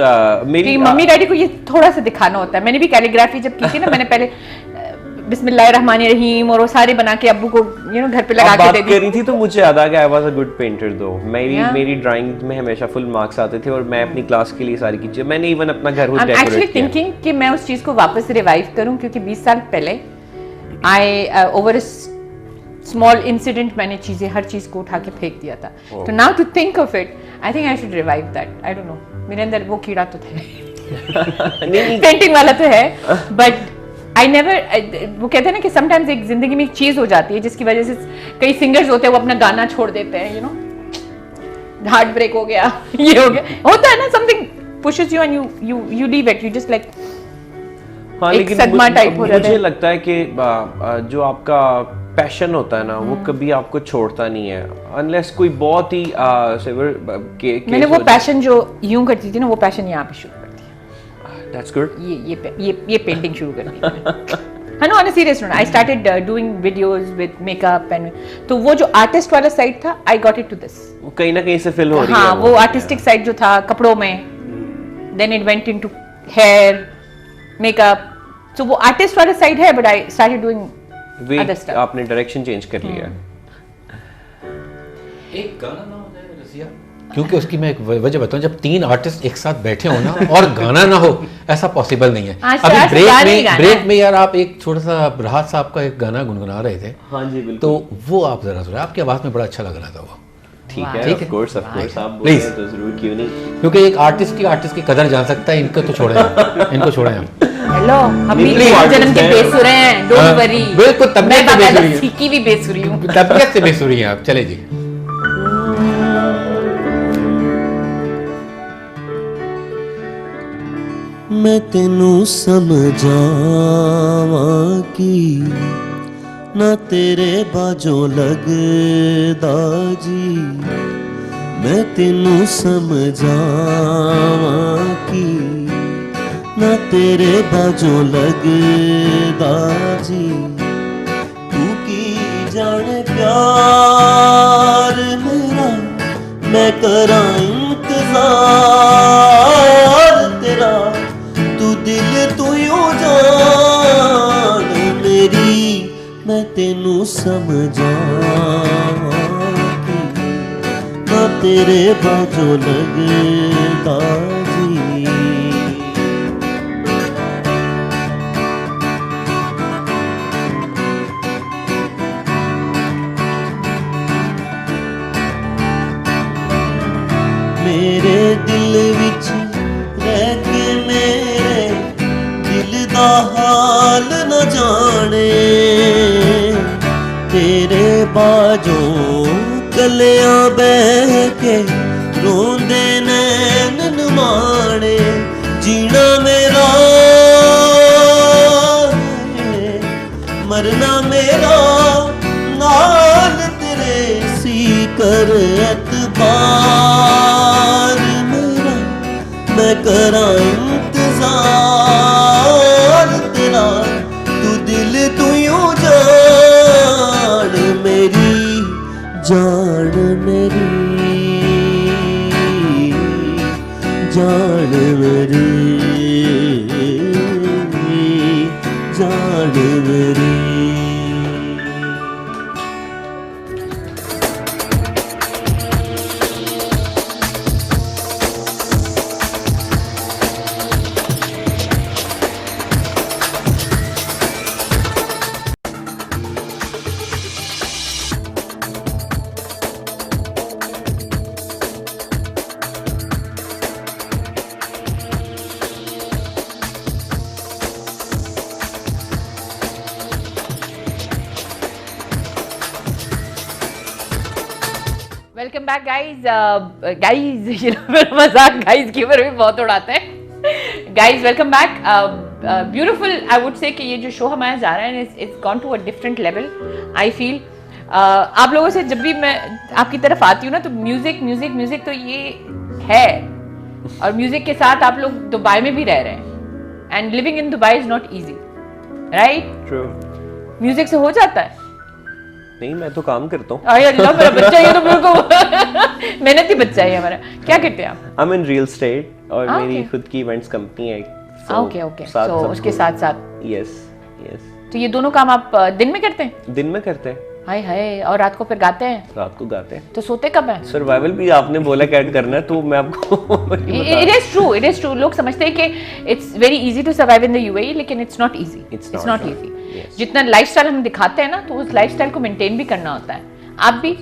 मेरी मम्मी डैडी को ये थोड़ा सा दिखाना होता है। मैंने भी कैलीग्राफी जब की थी ना, मैंने पहले बिस्मिल्लाहिर्रहमानिर्रहीम और वो सारे बना के अब्बू को घर पे लगा के दे दी। करी थी तो मुझे याद आ गया, आई वाज अ गुड पेंटर दो। मेरी ड्राइंग में हमेशा फुल मार्क्स आते थे और मैं अपनी क्लास के लिए सारी चीजें, मैंने इवन अपना घर खुद डेकोरेट किया। एक्चुअली थिंकिंग कि मैं उस चीज को वापस रिवाइव करूं, क्योंकि 20 साल पहले आई ओवर स्मॉल इंसिडेंट मैंने चीजें हर चीज को उठा के फेंक दिया था। तो now to think of it I think I should revive that. I don't know, मेरे अंदर वो कीड़ा तो था पेंटिंग वाला तो है, बट आई नेवर, वो कहते हैं ना कि समटाइम्स एक जिंदगी में एक चीज हो जाती है जिसकी वजह से कई सिंगर्स होते हैं वो अपना गाना छोड़ देते हैं, यू नो हार्ट ब्रेक हो गया, ये हो गया, होता है ना, something pushes you and you leave it, you just like हाँ, लेकिन सदमा टाइप हो जाता है। मुझे लगता है कि जो आपका पैशन होता है ना वो कभी आपको छोड़ता नहीं है, अनलेस कोई बहुत ही सिवियर मैंने वो पैशन जो यूं करती थी ना, वो पैशन यहाँ पे शुरू कर दिया। That's good. ये पेंटिंग शुरू कर दी। हाँ, no on a serious note, I started doing videos with makeup and, तो वो जो आर्टिस्ट वाला साइड था, I got it to this. वो कहीं ना कहीं से फिल हो रही है। हाँ, वो आर्टिस्टिक साइड जो था कपड़ों में, then it went into hair makeup, so वो आर्टिस्ट वाला साइड है, but I started doing other stuff. आपने डायरेक्शन चेंज कर लिया। एक गाना ना हो जाए रसिया, क्योंकि उसकी मैं एक वजह बताऊं, जब 3 आर्टिस्ट एक साथ बैठे हो ना और गाना ना हो, ऐसा पॉसिबल नहीं है। अभी ब्रेक में यार आप एक छोटा सा राहत साहब का एक गाना गुनगुना रहे थे। हाँ जी बिल्कुल। तो वो आप जरा सुनिए, आपकी आवाज में बड़ा अच्छा लग रहा था वो। ठीक है, ऑफ कोर्स आप बोले तो जरूर, क्यों नहीं, क्योंकि एक आर्टिस्ट की कदर जान सकता है, इनको तो छोड़े इनको छोड़े हम। हेलो, हम भी जन्म के बेसुरे हैं, डोंट वरी। बिल्कुल, तबीयत से बेसुरी है, सीखी भी बेसुरी हूं, तबीयत से बेसुरी हैं आप। चले जी। मैं तेनू समझावा की ना तेरे बाजों लगदा जी, मैं तेनू समझावा की ना तेरे बाजों लगदा जी, तू की जाने प्यार मेरा, मैं करा इंतजार तेरा, तू दिल तू यूं जान मेरी, मैं तेनू समझावा की ना तेरे बाजों लगदा जी। मेरे दिल विच रह के मेरे दिल दा हाल न जाने, तेरे बाजों कलियां बह के रोंदे नैन नमाणे, जीना मेरा मरना मेरा, नाल तेरे सी कर एतबार मेरा, मैं करा इंतजार तेरा, तू दिल तू यूं जान मेरी, जान मेरी, जान मेरी, जान मेरी। Welcome back guys. मजाक गाइज की ऊपर भी बहुत उड़ाते हैं। Guys welcome back. Beautiful I would say कि ये जो शो हमारा जा रहा है it's gone to a different level I feel. आप लोगों से जब भी मैं आपकी तरफ आती हूँ ना तो म्यूजिक तो ये है, और म्यूजिक के साथ आप लोग दुबई में भी रह रहे हैं, and living in Dubai is not easy, right? True. Music से हो जाता है? नहीं, मैं तो काम करता हूँ। अल्लाह, मेरा बच्चा ये तो बिल्कुल मेहनती बच्चा है हमारा। क्या करते हैं आप? I am in real estate और मेरी okay. खुद की इवेंट्स कंपनी है। ओके सो उसके साथ यस। तो ये दोनों काम आप दिन में करते हैं? दिन में करते हैं। हाय हाय, और रात को फिर गाते हैं? रात को गाते हैं। तो सोते कब हैं? सर्वाइवल भी आपने बोला कैड करना है तो मैं आपको इट इज ट्रू। लोग समझते हैं कि it's very easy to survive in the UAE, लेकिन it's not easy. It's not easy. Yes. जितना लाइफस्टाइल हम दिखाते हैं ना, तो उस लाइफस्टाइल को मेंटेन भी करना होता है। आप भी?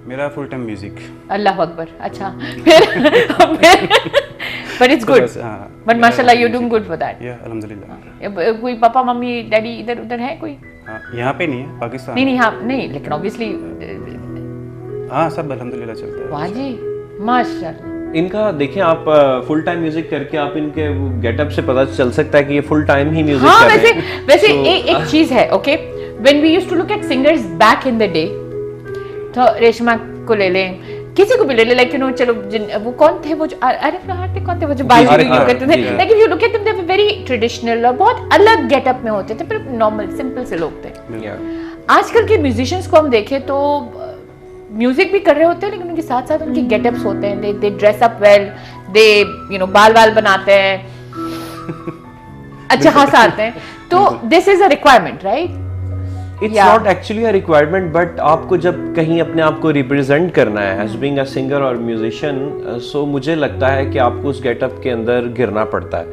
मेरा फुल टाइम म्यूजिक। अल्लाह अकबर। अच्छा, फिर बट इट्स गुड। बट माशाल्लाह you doing good for that. या अल्हम्दुलिल्लाह। कोई पापा मम्मी डैडी इधर उधर है कोई? हाँ, यहाँ पे नहीं है, पाकिस्तान। नहीं हाँ नहीं, लेकिन ऑब्वियसली हाँ, सब अल्हम्दुलिल्लाह चलता है। वाह जी, माशाल्लाह। इनका देखें आप फुल टाइम म्यूजिक करके आप इनके गेटअप से पता चल सकता है कि ये फुल टाइम ही म्यूजिक हाँ, कर रहे हैं। वैसे एक चीज है, okay, when we used to look at singers back in the day, तो रेशमा को ले लें, किसी को भी ले ले, लाइक यू नो, चलो वो कौन थे, वो जो आरिफ रहाटे कौन थे, वो जो बाल भी करते थे, like if you look at them, they were very traditional और बहुत अलग गेटअप में होते थे, पर नॉर्मल सिंपल से लोग थे। आजकल के म्यूजिशियंस को हम देखें तो म्यूजिक भी कर रहे होते हैं, लेकिन उनके साथ साथ उनके गेटअप्स होते हैं, दे dress up well, they you know बाल बनाते हैं, अच्छा खासा आते हैं, तो this is a requirement, right? It's not actually a requirement, but आपको जब कहीं अपने आप को रिप्रेजेंट करना है एज बीइंग अ सिंगर और म्यूजिशियन, सो मुझे लगता है कि आपको उस गेटअप के अंदर गिरना पड़ता है,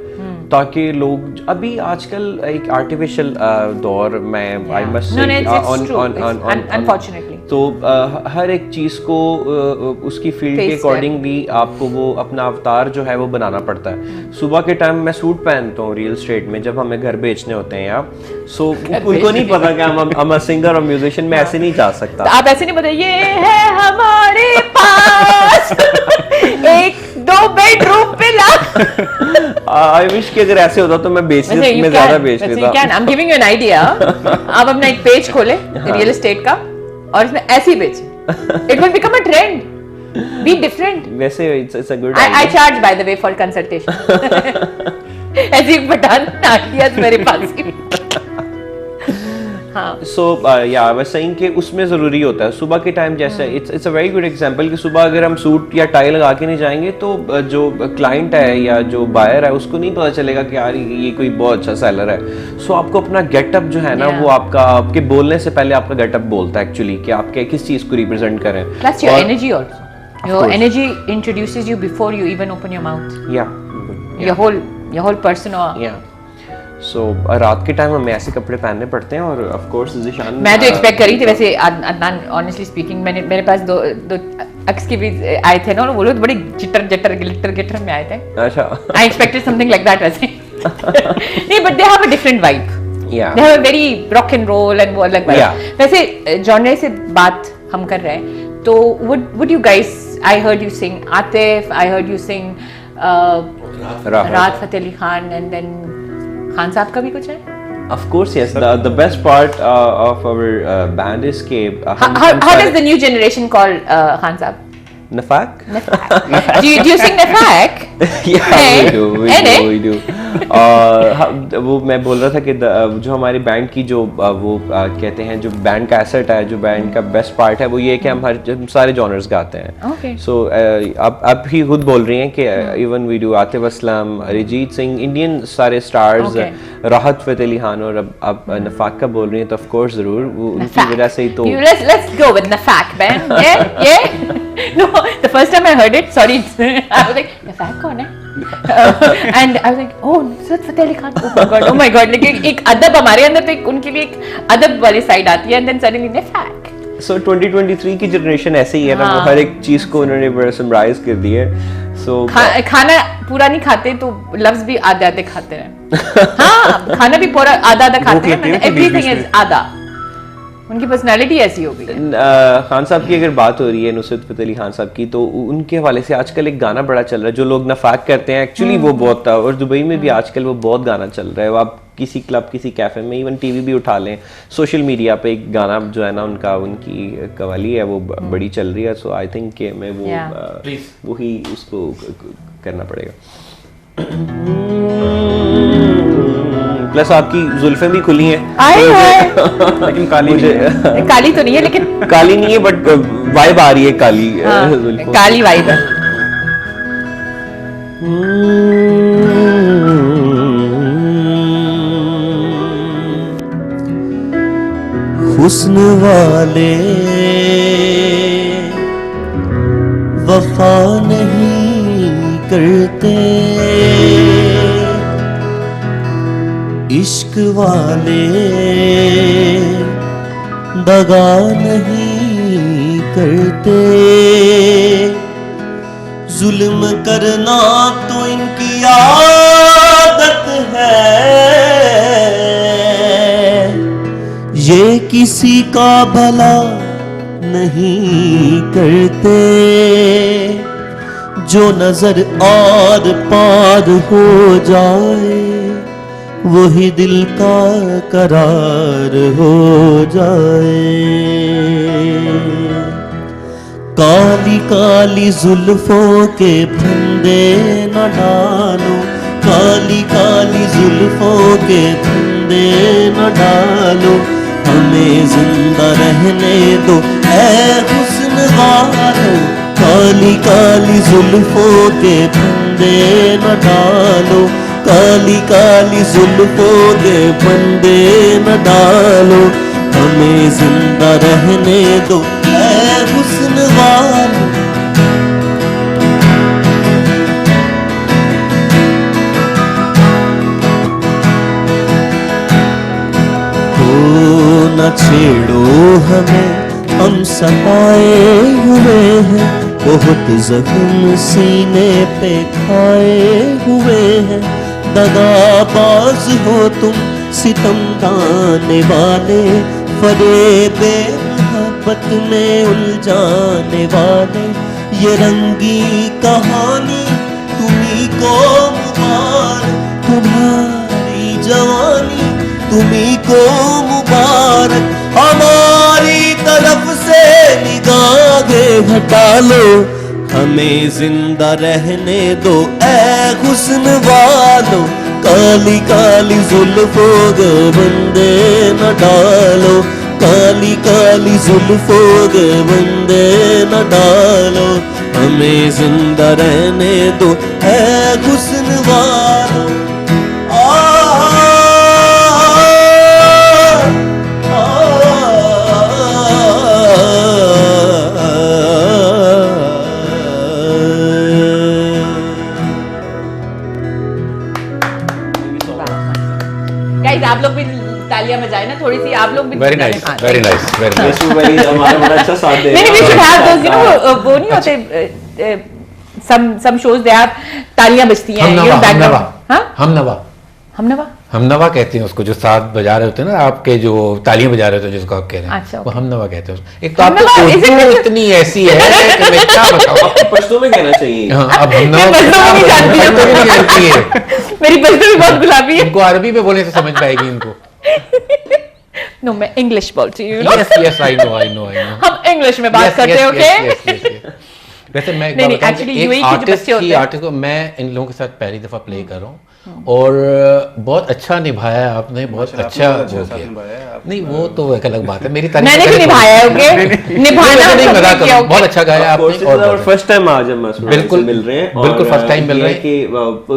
ताकि लोग अभी आजकल एक आर्टिफिशियल दौर में आई मस्ट से अनफॉर्चुनेटली, तो हर एक चीज को उसकी फील्ड के अकॉर्डिंगली आपको वो अपना अवतार जो है वो बनाना पड़ता है। सुबह के टाइम मैं सूट पहनता हूँ रियल एस्टेट में जब हमें घर बेचने होते हैं यहाँ, सो उनको नहीं पता कि हम सिंगर और म्यूजिशियन, मैं ऐसे नहीं जा सकता। आप ऐसे नहीं बताइए, ये है हमारे पास एक 2 बेडरूम विला। आई विश कि अगर ऐसे होता तो मैं बेसिस में ज्यादा बेच लेता। I am giving you an idea. आप अपना एक पेज खोले रियल एस्टेट का और इसमें ऐसे ही बेचें, it will become a trend, be different. वैसे it's a good I charge by the way for consultation. ऐसी पठान आइडियाज मेरे पास ही। सो या आई वाज सेइंग कि उसमें ज़रूरी होता है सुबह के टाइम, जैसे it's a very good example कि सुबह अगर हम सूट या टाई लगा के नहीं जाएंगे तो जो क्लाइंट है या जो बायर है उसको नहीं पता चलेगा कि यार ये कोई बहुत अच्छा सेलर है। सो आपको अपना गेटअप जो है ना वो आपके बोलने से पहले आपका गेटअप बोलता है एक्चुअली कि आप किस चीज़ को रिप्रेजेंट करें। Plus your energy also, your energy introduces you before you even open your mouth, your whole person. So रात के टाइम हमें ऐसे कपड़े पहनने पड़ते हैं और ऑफ कोर्स ज़िशान, मैं तो एक्सपेक्ट कर रही थी वैसे अदनान, ऑनेस्टली स्पीकिंग, मेरे पास दो अक्स के भी आए थे ना, वो लोग बड़े गिटर में आए थे। अच्छा, I expected something like that वैसे। नहीं, but they have a different vibe, they have a very rock and roll and वो अलग वाइब। वैसे जॉनर से बात हम कर रहे हैं तो would you guys, I heard you sing Atif, I heard you sing राहत फतेह अली खान, एंड देन खान साहब का भी कुछ है? Of course, yes. The best part of our band is कि how does the new generation call Khan Saab? Nafak? do you sing Nafak? Yeah, we do. वो मैं बोल रहा था कि जो हमारी बैंड की जो वो कहते हैं जो बैंड का एसेट है, जो बैंड का बेस्ट पार्ट है वो ये है कि हम सारे जॉनर्स गाते हैं। सो आप ही खुद बोल रही हैं कि even we do Atif Aslam, Arijit Singh, Indian सारे स्टार्स, राहत फतेह अली खान, और अब नफाक का बोल रही हैं तो ऑफ कोर्स जरूर वो उनकी वजह से ही तो let's go with Nafak man. yeah no, the first time I heard it, sorry, I was like Nafak कौन है? And I was like, oh, Nusrat Fateh Ali Khan, oh my god, लेकिन एक अदब हमारे अंदर तो एक उनके भी एक अदब वाली साइड आती है, and then suddenly Nafak. So 2023 की जनरेशन ऐसे ही है ना, वो हर एक चीज को उन्होंने समराइज कर दी है। So खाना पूरा नहीं खाते तो लफ्ज भी आधे आधे खाते हैं। हाँ, खाना भी पूरा आधा आधा खाते हैं, एवरीथिंग इज आधा। उनकी पर्सनालिटी ऐसी हो गई है। खान साहब की अगर बात हो रही है, नुसरत फतेह अली खान साहब की, तो उनके हवाले से आजकल एक गाना बड़ा चल रहा है जो लोग नफाक करते हैं, एक्चुअली वो बहुत था, और दुबई में भी आजकल वो बहुत गाना चल रहा है। वो आप किसी क्लब, किसी कैफे में, इवन टीवी भी उठा लें, सोशल मीडिया पे एक गाना जो है ना उनका, उनकी कवाली है वो बड़ी चल रही है। सो आई थिंक कि मैं वो वही उसको करना पड़ेगा। प्लस आपकी जुल्फें भी खुली हैं। लेकिन काली काली तो नहीं है, लेकिन काली नहीं है, बट वाइब आ रही है काली जुल्फों। काली वाइब है। हुस्न वाले वफा नहीं करते, इश्क वाले दगा नहीं करते। जुल्म करना तो इनकी आदत है, ये किसी का भला नहीं करते। जो नजर आर पार हो जाए वही दिल का करार हो जाए। काली काली जुल्फों के फंदे न डालो, काली काली जुल्फों के फंदे न डालो, हमें जिंदा रहने दो ऐ हुस्न वालों। काली काली जुल्फों के फंदे न डालो, काली काली जुल्फों के फंदे न डालो, हमें जिंदा रहने दो ऐ हुस्न वालों। न छेड़ो हमें, हम सताए हुए हैं, बहुत जख्म सीने पे खाए हुए हैं। दगाबाज हो तुम, सितम ढाने वाले, फरेबे मोहब्बत में उलझाने वाले। ये रंगी कहानी तुम्ही को मुबारक, तुम्हारी जवानी तुम्ही को मुबारक। हमारी तरफ से निगाहें हटा लो, हमें जिंदा रहने दो ऐ हुस्न वालों। काली काली जुल्फों के बंदे न डालो, काली काली जुल्फों के बंदे न डालो, हमें जिंदा रहने दो ऐ हुस्न वालों। आप लोग भी तालियां बजाए ना थोड़ी सी, आप लोग भी। Very nice, very nice, very nice. हमारा बड़ा अच्छा साथ दे नहीं, we should have those, you know, वो नहीं होते some shows they have तालियां बजती हैं, you know, background। हाँ? हमनवा कहते हैं उसको, जो साथ बजा रहे होते हैं ना, आपके जो तालियां बजा रहे होते हैं जिसको आप कह रहे हैं। अच्छा, वो हमनवा कहते हैं उसको। एक तो आपको उर्दू इतनी ऐसी है कि मैं क्या बताऊं, आपको पश्तो में कहना चाहिए। हाँ, अब हमनवा नहीं जानती है, मेरी पश्तो भी बहुत गुलाबी है। इनको अरबी में बोलने से समझ पाएगी इनको। नो, मैं इंग्लिश बोलती हूँ। Yes, I know. हम इंग्लिश में बात करते हैं, ओके? वैसे मैं एक्चुअली यूएई के जो बच्चे होते हैं, आर्टिस्ट को मैं इन लोगों के साथ पहली दफा प्ले कर रहा हूँ, और बहुत अच्छा निभाया आपने, बहुत अच्छा वो किया। नहीं, वो तो एक अलग बात है, मेरी तारीफ मैंने भी निभाया है, ओके? निभाना नहीं, मजाक कर रहा हूं, बहुत अच्छा गाया आपने। और फर्स्ट टाइम आज हम बिल्कुल मिल रहे हैं, बिल्कुल फर्स्ट टाइम मिल रहे हैं कि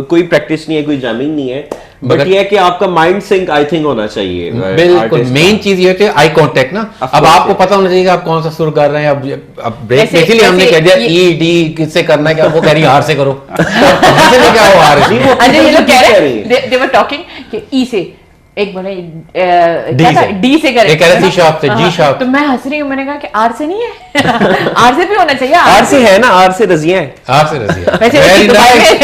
कोई प्रैक्टिस नहीं है, कोई जैमिंग नहीं है, बट ये है कि आपका माइंड सिंक आई थिंक होना चाहिए। बिल्कुल मेन चीज ये होती है आई कांटेक्ट ना। अब आपको पता होना चाहिए कि आप कौन सा सुर कर रहे हैं। अब ब्रेक में इसीलिए हमने कह दिया ई डी किससे करना है, क्या वो कह रही है आर से करो। क्या वो आर है? अच्छा, ये लोग कह रहे हैं, दे वर टॉकिंग कि ई से एक बड़े डी से करे, एक सी शार्प से जी शार्प। तो मैं हंस रही हूँ, मैंने कहा कि आर से नहीं है। आर से भी होना चाहिए। आर से है ना, आर से रजिया है, आर से रजिया।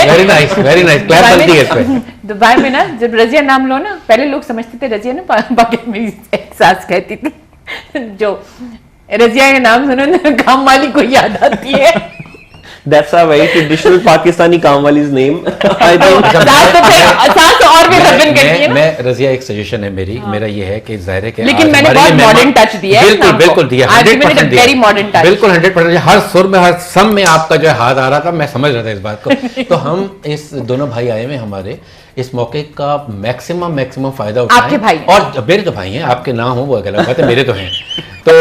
वेरी नाइस क्लैप बनती है इस पे। दुबई में ना जब रजिया नाम लो ना, पहले लोग समझते थे रजिया ना बाकी मेरी सास कहती थी, जो रजिया का नाम सुनो ना काम वाली को याद आती है। That's a very traditional Pakistani कामवाली's name. I think. सास तो और भी हस्बैंड करती है ना। मैं रजिया एक सजेशन है मेरा ये है कि जाहिर है कि लेकिन मैंने बहुत मॉडर्न टच दिया है। बिल्कुल बिल्कुल दिया, 100% दिया, वेरी मॉडर्न टच, बिल्कुल 100%। हर सुर में हर सम में आपका जो है हाथ आ रहा था, मैं समझ रहा था इस बात को। तो हम इस दोनों भाई आए हुए हमारे इस मौके का मैक्सिमम फायदा उठाएं। आपके भाई और मेरे तो भाई हैं, आपके ना हो वो अलग बात है, मेरे तो हैं। तो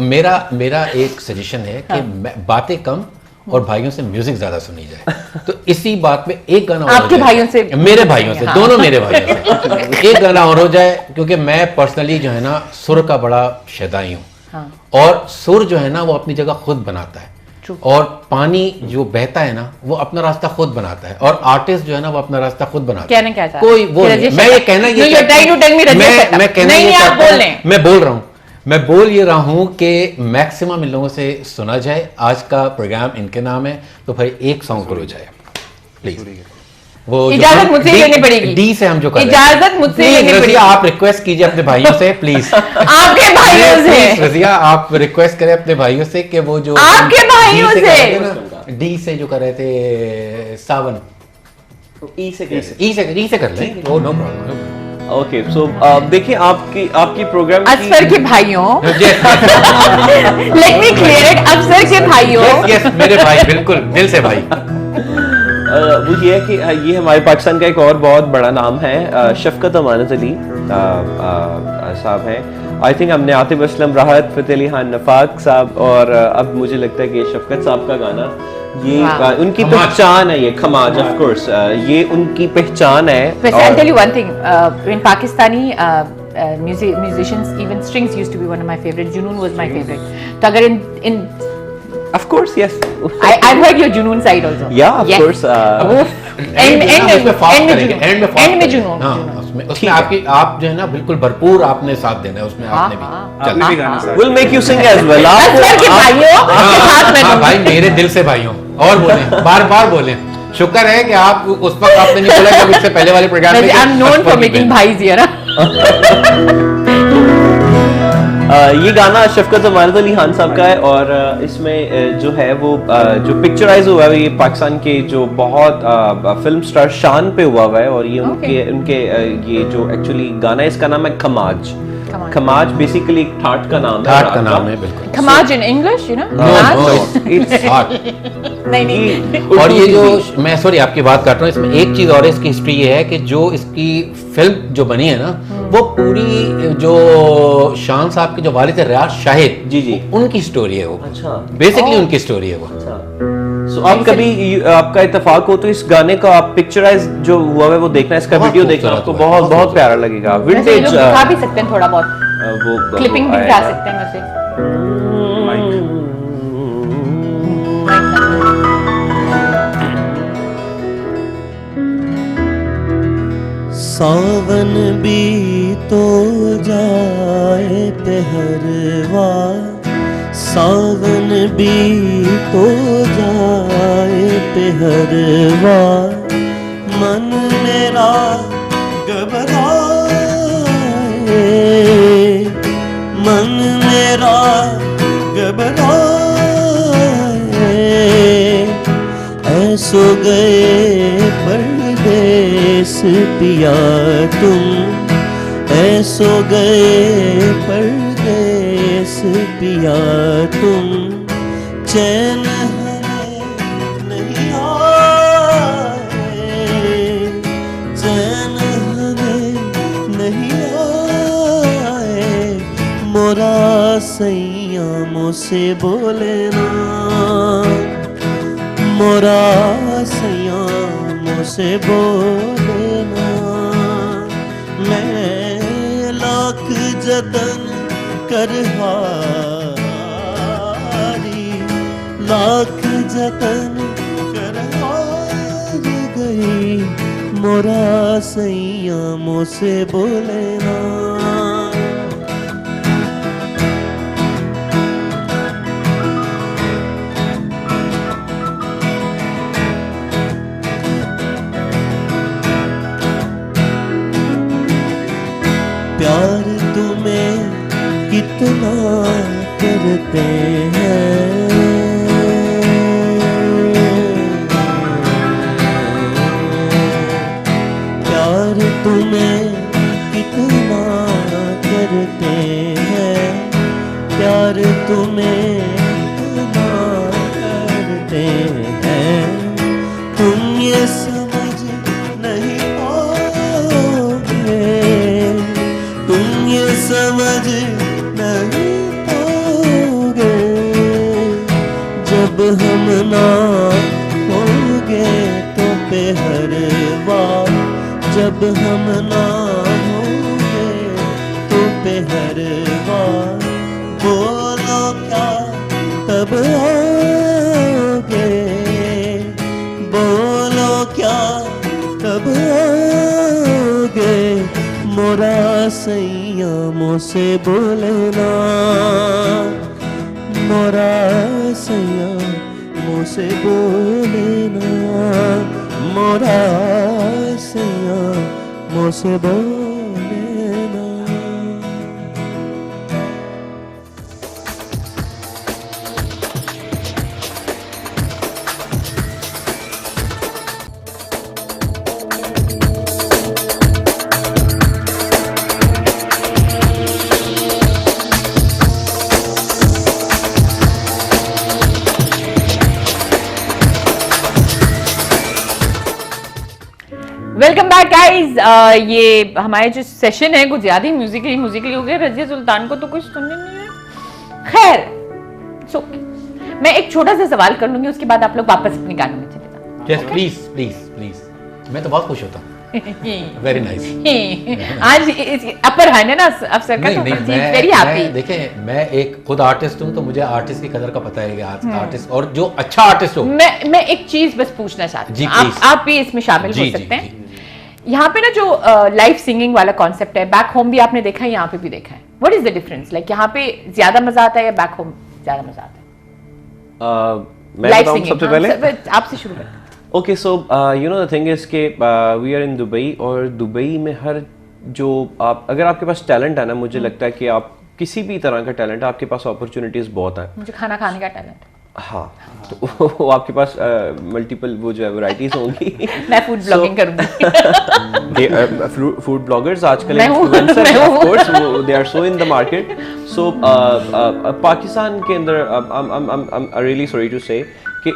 मेरा एक सजेशन है कि बातें कम और भाइयों से म्यूजिक ज्यादा सुनी जाए। तो इसी बात पे एक गाना और आपके भाइयों से, मेरे भाइयों से, दोनों मेरे भाइयों से एक गाना और हो जाए, क्योंकि मैं पर्सनली जो है ना सुर का बड़ा शैतानी हूँ। और सुर जो है ना वो अपनी जगह खुद बनाता है, और पानी जो बहता है ना वो अपना रास्ता खुद बनाता है, और आर्टिस्ट जो है ना वो अपना रास्ता खुद बनाता है। कोई वो मैं ये कहना मैं बोल ये रहा हूं कि मैक्सिमम इन लोगों से सुना जाए। आज का प्रोग्राम इनके नाम है, तो भाई एक सॉन्ग करो जाए प्लीज। वो इजाजत मुझसे लेनी पड़ेगी, डी से हम जो कर इजाजत मुझसे लेनी पड़ेगी। आप रिक्वेस्ट कीजिए अपने भाइयों से प्लीज। आपके भाइयों से रजिया आप रिक्वेस्ट करें अपने भाइयों से कि वो जो आपके भाइयों से डी से जो कर रहे थे सावन, ई से कर लें, नो प्रॉब्लम। ओके सो देखिए आपकी प्रोग्राम अफसर के भाइयों, लेट मी क्लियर इट, अफसर के भाइयों, यस मेरे भाई, बिल्कुल दिल से भाई। वो ये है कि ये हमारे पाकिस्तान का एक और बहुत बड़ा नाम है, शफकत अमानत अली साहब हैं। आई थिंक हमने आतिफ असलम, राहत फ़तेह अली खान, नफाक साहब, और अब मुझे लगता है कि शफकत साहब का गाना ये उनकी पहचान है, ये खमाज ऑफ कोर्स ये उनकी पहचान है। I'll tell you one thing, in Pakistani musicians, even strings used to be one of my favorite. Junoon was my favorite. तो अगर in of course yes I've heard your Junoon side also. Yeah, of course. end में Junoon, उसमें आप जो है ना बिल्कुल भरपूर आपने साथ देना है उसमें। आपने भी गाना we'll make you sing as well। आपके भाइयों के साथ में। हाँ भाई मेरे दिल से भाइयों, और बोले बार बोले। शुक्र है कि आप उस वक्त आपने नहीं बोला जब इससे पहले वाले प्रोग्राम में। I'm known for making भाईज here। ये गाना शफकत अमानत अली खान साहब का है, और इसमें जो है वो जो पिक्चराइज हुआ है ये पाकिस्तान के जो बहुत फिल्म स्टार शान पे हुआ है, और ये उनके ये जो एक्चुअली गाना है इसका नाम है खमाज। खमाज बेसिकली एक ठाट का नाम है, बिल्कुल। Khamaj in English, you know, it's ठाट। नहीं। और ये जो मैं सॉरी आपकी बात काट रहा हूँ, इसमें एक चीज और इसकी हिस्ट्री ये है कि जो इसकी फिल्म जो बनी है ना वो पूरी जो शान साहब के जो वालिद थे रियाज शाहिद जी उनकी स्टोरी है वो। अच्छा, बेसिकली उनकी स्टोरी है वो। सो आप कभी आपका इत्तेफाक हो तो इस गाने का आप पिक्चराइज जो हुआ है वो देखना, इसका वीडियो देखना, आपको बहुत प्यारा लगेगा। विंटेज दिखा भी सकते हैं थोड़ा बहुत, वो क्लिपिंग भी दिखा सकते हैं वैसे। सावन भी तो जाए पहरवा, सावन भी तो जाए पहरवा, मन मेरा घबराए, मन मेरा घबराए, ऐसो गए परदेस पिया तुम, ऐसो गए परदेस पिया तुम, चैन हमें नहीं आए, चैन हमें नहीं आए, मोरा सैया मुझसे बोले ना, मोरा सैया मुझसे बोले ना, मैं लाख जतन कर हारी, लाख जतन कर हार गई, मोरा सैया मुझसे बोले ना। प्यार तुम्हें कितना करते हैं। प्यार तुम्हें कितना करते हैं, प्यार तुम्हें कितना करते हैं। तुम ये समझ नहीं पाओगे, तुम ये समझ नहीं पाओगे, जब हम ना होंगे तो बेहरवा, जब हम ना होंगे तो बेहरवा। बोलो क्या तब आओगे, बोलो क्या तब आओगे, मोरा सैया मुझसे बोलना, मोरा सैया मुझसे बोलना, मोरा सैया मुझसे बोलना। Welcome back guys. ये हमारे जो सेशन है कुछ ज्यादा ही म्यूजिकली हो गया। रजिया सुल्तान को तो कुछ सुनने नहीं है। खैर so, मैं एक छोटा सा सवाल कर लूंगी, उसके बाद आप लोग वापस अपने गानों में चले जाओ। Yes, please, please, please. मैं तो बहुत खुश होता हूँ। Very nice. आज अपर हैंड है ना अफसर का, तो वेरी हैप्पी। देखें, मैं एक खुद आर्टिस्ट हूँ, तो मुझे आर्टिस्ट की कदर का पता है कि आर्टिस्ट और जो अच्छा आर्टिस्ट हो। मैं एक चीज बस पूछना चाहती हूँ, आप भी इसमें शामिल हो सकते हैं। यहाँ पे ना जो लाइव सिंगिंग वाला कॉन्सेप्ट है, बैक होम भी आपने देखा है, यहाँ पे भी देखा है। What is the difference? Like यहाँ पे ज्यादा मजा आता है या बैक होम ज्यादा मजा आता है? मैं बताऊं सबसे पहले? आपसे शुरू करते हैं। Okay, so you know the thing is के वी आर इन दुबई, और दुबई में हर जो आप अगर आपके पास टैलेंट है ना, मुझे लगता है कि आप किसी भी तरह का टैलेंट है, आपके पास अपॉर्चुनिटीज बहुत हैं। मुझे खाना खाने का टैलेंट है। हाँ, तो आपके पास मल्टीपल वो जो है वैरायटीज होंगी। मैं फूड ब्लॉगिंग करूंगी। फूड ब्लॉगर्स आजकल influencer of course, they are so in the market. So Pakistan के अंदर I am really sorry to say कि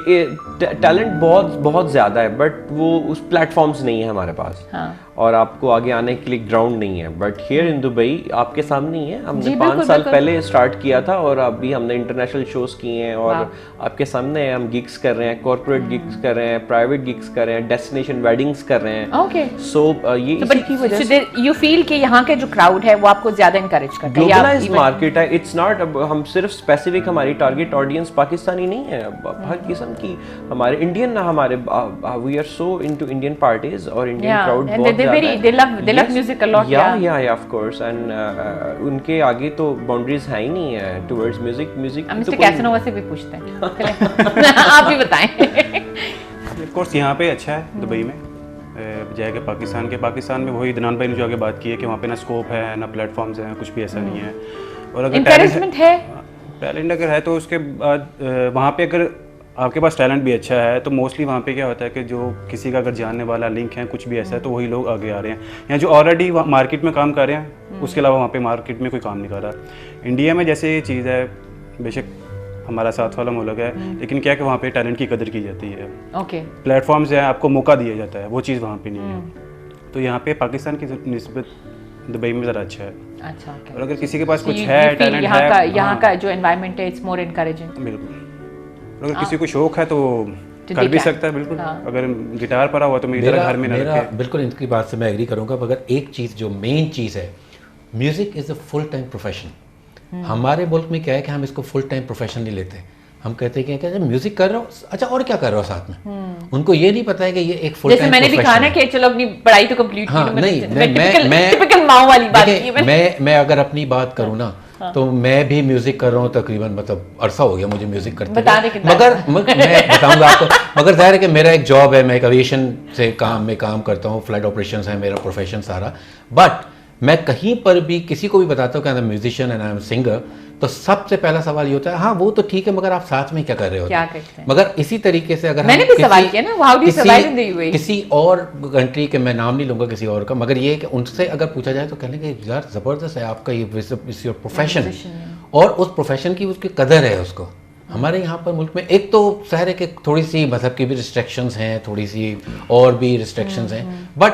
टैलेंट बहुत ज़्यादा है, बट वो उस प्लेटफॉर्म्स नहीं है हमारे पास। हाँ। और आपको आगे आने के लिए ग्राउंड नहीं है। बट हियर इन दुबई आपके सामने ही है। हमने 5 साल पहले स्टार्ट किया था, और अभी हमने इंटरनेशनल शोज किए हैं, और आपके सामने हम गिग्स कर रहे हैं, कॉर्पोरेट गिग्स कर रहे हैं, प्राइवेट गिग्स कर रहे हैं, डेस्टिनेशन वेडिंग्स कर रहे हैं। ओके, सो ये इसी की वजह से यू फील कि यहाँ के जो क्राउड है वो आपको ज्यादा इनकरेज करता है। ग्लोबलाइज्ड मार्केट है, इट्स नॉट हम सिर्फ स्पेसिफिक, हमारी टारगेट ऑडियंस पाकिस्तानी नहीं है, हर किस्म की हमारे इंडियन हमारे we are so into Indian parties और इंडियन क्राउड बहुत ज्यादा है। they love music a lot. Yeah, of course. And उनके आगे तो बाउंड्रीज है ही नहीं है towards music. मिस्टर कैसनोवा से भी पूछते हैं। आप भी बताएं। Of course यहाँ पे अच्छा है दुबई में, बजाय के पाकिस्तान में वही दनान भाई ने जो आगे बात की है कि वहाँ पे ना स्कोप है ना प्लेटफॉर्म्स हैं, कुछ भी ऐसा नहीं है। और अगर टैलेंट अगर है तो उसके बाद वहाँ पे अगर आपके पास टैलेंट भी अच्छा है तो मोस्टली वहाँ पे क्या होता है कि जो किसी का अगर जानने वाला लिंक है, कुछ भी ऐसा है, तो वही लोग आगे आ रहे हैं। या जो ऑलरेडी मार्केट में काम कर रहे हैं, उसके अलावा वहाँ पे मार्केट में कोई काम नहीं कर रहा। इंडिया में जैसे ये चीज़ है, बेशक हमारा साथ वाला मुल्क है, लेकिन क्या कि वहाँ पे टैलेंट की कदर की जाती है। ओके, प्लेटफॉर्म्स हैं, आपको मौका दिया जाता है, वो चीज़ वहाँ पे नहीं है। तो यहाँ पे पाकिस्तान की निस्बत दुबई में ज़रा अच्छा है। अच्छा, okay. और अगर किसी के पास कुछ है, टैलेंट है, यहाँ का जो एनवायरनमेंट है इट्स मोर एनकरेजिंग। बिल्कुल। अगर किसी को शौक है तो कर भी सकता है, बिल्कुल। अगर गिटार पड़ा हुआ तो मेरे घर में ना रखे। बिल्कुल इनकी बात से मैं एग्री करूंगा, मगर एक चीज़ जो मेन चीज़ है, music is a full time profession. हमारे मुल्क में क्या है कि हम इसको फुल टाइम प्रोफेशन नहीं लेते। हम कहते हैं कि म्यूजिक कर रहा हो, अच्छा और क्या कर रहा हो साथ में। उनको ये नहीं पता है कि ये एक फुल टाइम मैंने भी कहा ना कि चलो अपनी पढ़ाई तो कंप्लीट हाँ, नहीं मैं टिपिकल माँ वाली बात की मैं अगर अपनी बात करूँ ना, तो मैं भी म्यूजिक कर रहा हूँ तकरीबन, मतलब अरसा हो गया मुझे म्यूजिक करते हुए। मगर मैं बताऊंगा आपको, मगर जाहिर है कि मेरा एक जॉब है, मैं एक एविएशन से काम करता हूँ, फ्लाइट ऑपरेशंस है मेरा प्रोफेशन सारा। बट मैं कहीं पर भी किसी को भी बताता हूँ कि I am musician and I am singer, तो सबसे पहला सवाल ये होता है, हाँ वो तो ठीक है, मगर आप साथ में क्या कर रहे हो? क्या करते हैं? मगर इसी तरीके से अगर मैंने भी सवाल किया ना, how do you survive in the UAE? किसी और कंट्री के, मैं नाम नहीं लूंगा किसी और का, मगर ये कि उनसे अगर पूछा जाए तो कहने के यार जबरदस्त है आपका ये योर प्रोफेशन, और उस प्रोफेशन की उसकी कदर है उसको। हमारे यहाँ पर मुल्क में एक तो शहर है कि थोड़ी सी मजहब की भी रिस्ट्रिक्शंस हैं, थोड़ी सी और भी रिस्ट्रिक्शंस हैं, but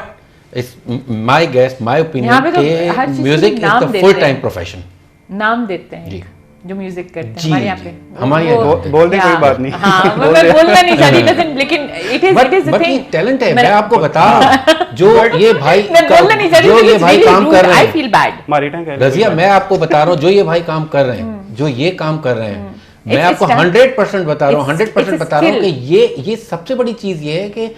my guess, my opinion के music is the full time profession. नाम देते हैं जो म्यूजिक करते हैं हमारे यहाँ पे। हमारे यहाँ बोल दे, कोई बात नहीं। हाँ, मैं बोलना नहीं चाहती, लेकिन it is the thing, talent है। मैं आपको बता रहा हूँ, जो ये भाई मैं बोलना नहीं चाहती, जो ये भाई काम कर रहे आई फील बैड। हैं रजिया, मैं आपको बता रहा हूँ, जो ये भाई काम कर रहे हैं, जो ये काम कर रहे हैं, मैं आपको 100% बता रहा हूँ, 100% बता रहा हूँ कि ये सबसे बड़ी चीज ये है कि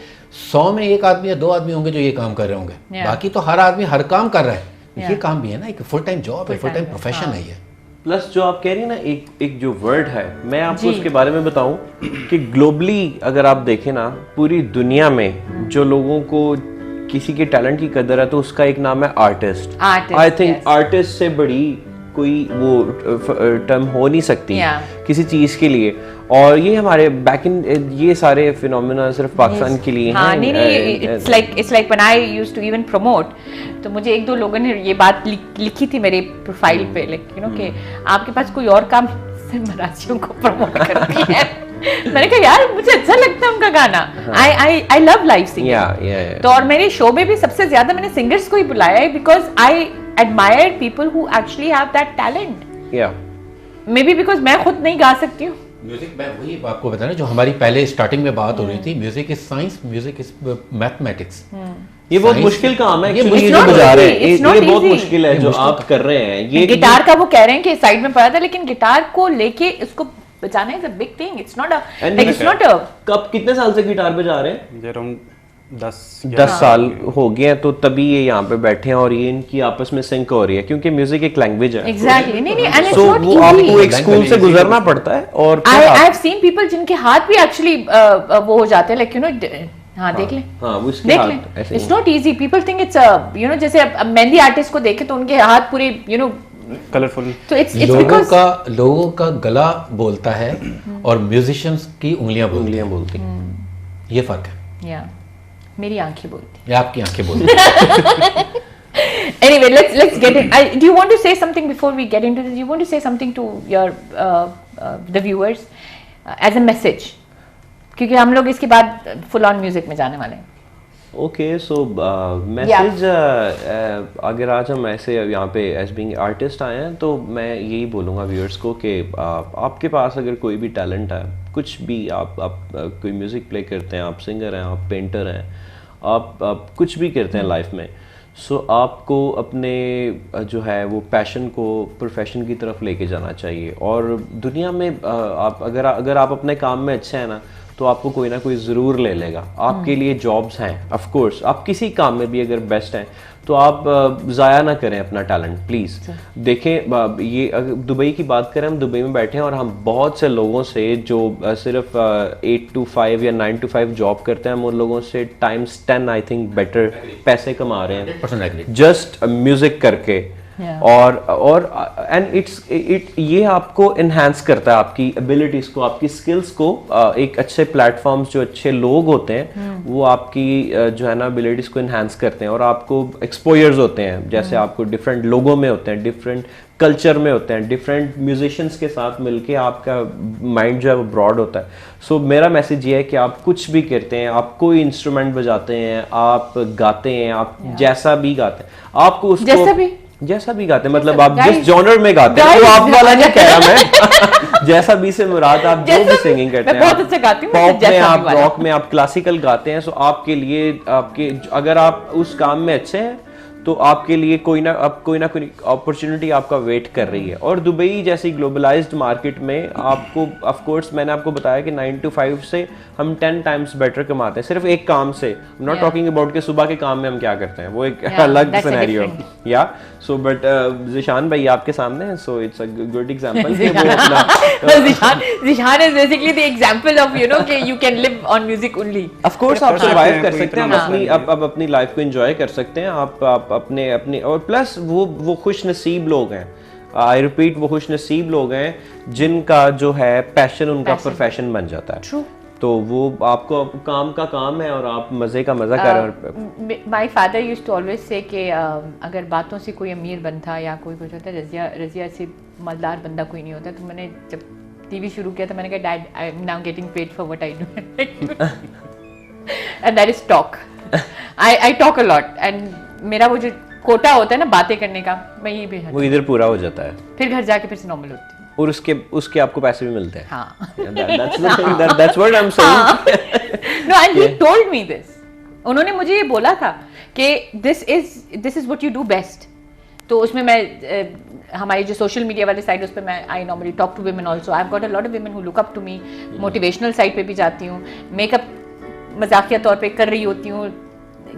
100 में एक आदमी या 2 आदमी होंगे जो ये काम कर रहे होंगे, बाकी तो हर आदमी हर काम कर रहा है। ये काम भी है ना, एक फुल टाइम जॉब है, फुल टाइम प्रोफेशन है ये। प्लस जो आप कह रही हैं ना, एक जो वर्ड है, मैं आपको उसके बारे में बताऊं कि ग्लोबली अगर आप देखें ना, पूरी दुनिया में जो लोगों को किसी के टैलेंट की कदर है तो उसका एक नाम है आर्टिस्ट। आई थिंक आर्टिस्ट से बड़ी कोई वो टर्म हो नहीं सकती किसी चीज के लिए। और ये हमारे बैक इन ये सारे फिनोमेना सिर्फ पाकिस्तान के लिए हैं। नहीं, it's like when I used to even promote, तो मुझे 1-2 लोगों ने ये बात लिखी थी मेरे प्रोफाइल पे, लाइक यू नो कि आपके पास कोई और काम सिर्फ मराठियों को प्रमोट करती है। मैंने कहा यार मुझे अच्छा लगता है उनका गाना, आई लव लाइव सिंगिंग। तो और मेरे शो में भी सबसे ज्यादा मैंने सिंगर्स को ही बुलाया है, because I admire people who actually have that talent. May be because मैं खुद नहीं गा सकती हूँ म्यूजिक। मैं वही आपको बता रहा, जो हमारी पहले स्टार्टिंग में बात हो रही थी, music is science, music is mathematics. ये बहुत मुश्किल काम है, ये जो बजा रहे हैं, ये बहुत मुश्किल है जो आप कर रहे हैं। ये गिटार का वो कह रहे हैं कि साइड में पड़ा था, लेकिन गिटार को लेके इसको बजाना is a big thing. It's not a कब कितने साल से गिटार बजा रहे हैं? अराउंड 10 साल हो गए हैं, तो तभी ये यहाँ पे बैठे हैं और ये इनकी आपस में सिंक हो रही है, क्योंकि म्यूजिक एक लैंग्वेज है। एग्जैक्टली। नहीं एंड इट्स So, नॉट वो आपको एक स्कूल से गुजरना पड़ता है। और आई हैव सीन पीपल जिनके हाथ भी एक्चुअली वो हो जाते हैं, लाइक यू नो, हाँ देख लें, हाँ वो इसके देख हाथ लें, ऐसे it's not easy. People think it's you know, जैसे अब मेहंदी आर्टिस्ट को देखे तो उनके हाथ पूरे यू नो कलरफुल। तो इट्स बिकॉज़ लोगों का गला बोलता है और म्यूजिशियंस की उंगलियां बोलती हैं। ये फर्क है। या मेरी आंखें बोलती हैं, आपकी आंखें बोलती हैं। Anyway, let's get in. Do you want to say something before we get into this? Do you want to say something to your the viewers as a message? क्योंकि हम लोग इसके बाद फुल ऑन म्यूजिक में जाने वाले हैं। Okay, सो message अगर आज हम ऐसे यहाँ पे एज बीइंग आर्टिस्ट आए हैं, तो मैं यही बोलूँगा व्यूअर्स को कि आपके पास अगर कोई भी टैलेंट है, कुछ भी आप कोई म्यूज़िक प्ले करते हैं, आप सिंगर हैं, आप पेंटर हैं, आप कुछ भी करते हैं लाइफ में, सो आपको अपने जो है वो पैशन को प्रोफेशन की तरफ लेके जाना चाहिए। और दुनिया में आप अगर आप अपने काम में अच्छे हैं ना, तो आपको कोई ना कोई ज़रूर ले लेगा। आपके लिए जॉब्स हैं, ऑफ कोर्स आप किसी काम में भी अगर बेस्ट हैं तो आप ज़ाया ना करें अपना टैलेंट प्लीज़। देखें, ये दुबई की बात करें, हम दुबई में बैठे हैं और हम बहुत से लोगों से जो सिर्फ 8 to 5 या 9 to 5 जॉब करते हैं, हम उन लोगों से टाइम्स 10 आई थिंक बेटर पैसे कमा रहे हैं जस्ट म्यूज़िक करके। और एंड ये आपको इन्हांस करता है आपकी एबिलिटीज को, आपकी स्किल्स को। एक अच्छे प्लेटफॉर्म्स, जो अच्छे लोग होते हैं वो आपकी जो है ना एबिलिटीज को इन्हांस करते हैं, और आपको एक्सपोजर्स होते हैं, जैसे आपको डिफरेंट लोगों में होते हैं, डिफरेंट कल्चर में होते हैं, डिफरेंट म्यूजिशियंस के साथ मिलके आपका माइंड जो है वो ब्रॉड होता है। सो मेरा मैसेज ये है कि आप कुछ भी करते हैं, आप कोई इंस्ट्रूमेंट बजाते हैं, आप गाते हैं, आप जैसा भी गाते हैं, आपको उसको जैसा भी गाते हैं, मतलब आप जिस जॉनर में गाते हैं, वो आप वाला नहीं कह रहा मैं। जैसा भी से मुराद आप जो भी सिंगिंग करते हैं, बहुत अच्छा गाती हूं, पॉप में, आप रॉक में, आप क्लासिकल गाते हैं, सो आपके लिए आपके अगर आप उस काम में अच्छे हैं तो आपके लिए कोई ना कोई अपॉर्चुनिटी आपका वेट कर रही है। और दुबई जैसी ग्लोबलाइज्ड मार्केट में आपको ऑफ कोर्स मैंने आपको बताया कि 9 to 5 से हम 10 टाइम्स बेटर कमाते हैं सिर्फ एक काम से। नॉट टॉकिंग अबाउट कि सुबह के काम में हम क्या करते हैं, वो एक अलग सिनेरियो है। या सो बट ज़िशान भाई आपके सामने है, so it's a good example. Zeeshan is basically the example of you know कि you can live on music only. Of course आप सर्वाइव कर सकते हैं, आप अपनी लाइफ को एंजॉय कर सकते हैं, आप आप अपने अपने और प्लस वो खुश नसीब लोग हैं, आई रिपीट, वो खुश नसीब लोग हैं जिनका जो है पैशन उनका प्रोफेशन बन जाता है। True. तो वो आपको काम का काम है और आप मजे का मजा कर रहे हैं। My father used to always say कि अगर बातों से कोई अमीर बनता या कोई कुछ होता है, रजिया से मालदार बंदा कोई नहीं होता। तो मैंने जब टीवी शुरू किया तो मैंने कहा dad I am now getting paid for what I do and that is talk. I talk a lot and मेरा वो जो कोटा होता है ना बातें करने का, मैं ये भी वो इधर पूरा हो जाता है, फिर घर जाके फिर से नॉर्मल होती हूँ और उसके आपको पैसे भी मिलते हैं। हाँ। That's what I'm saying. No, and he told me this. उन्होंने मुझे ये बोला था कि this is what you do best. तो उसमें मैं हमारी जो सोशल मीडिया वाले साइड उस पर मैं I normally talk to women also. I've got a lot of women who look up to me. Motivational side पे भी जाती हूँ, मेकअप मजाकिया तौर पे कर रही होती हूँ,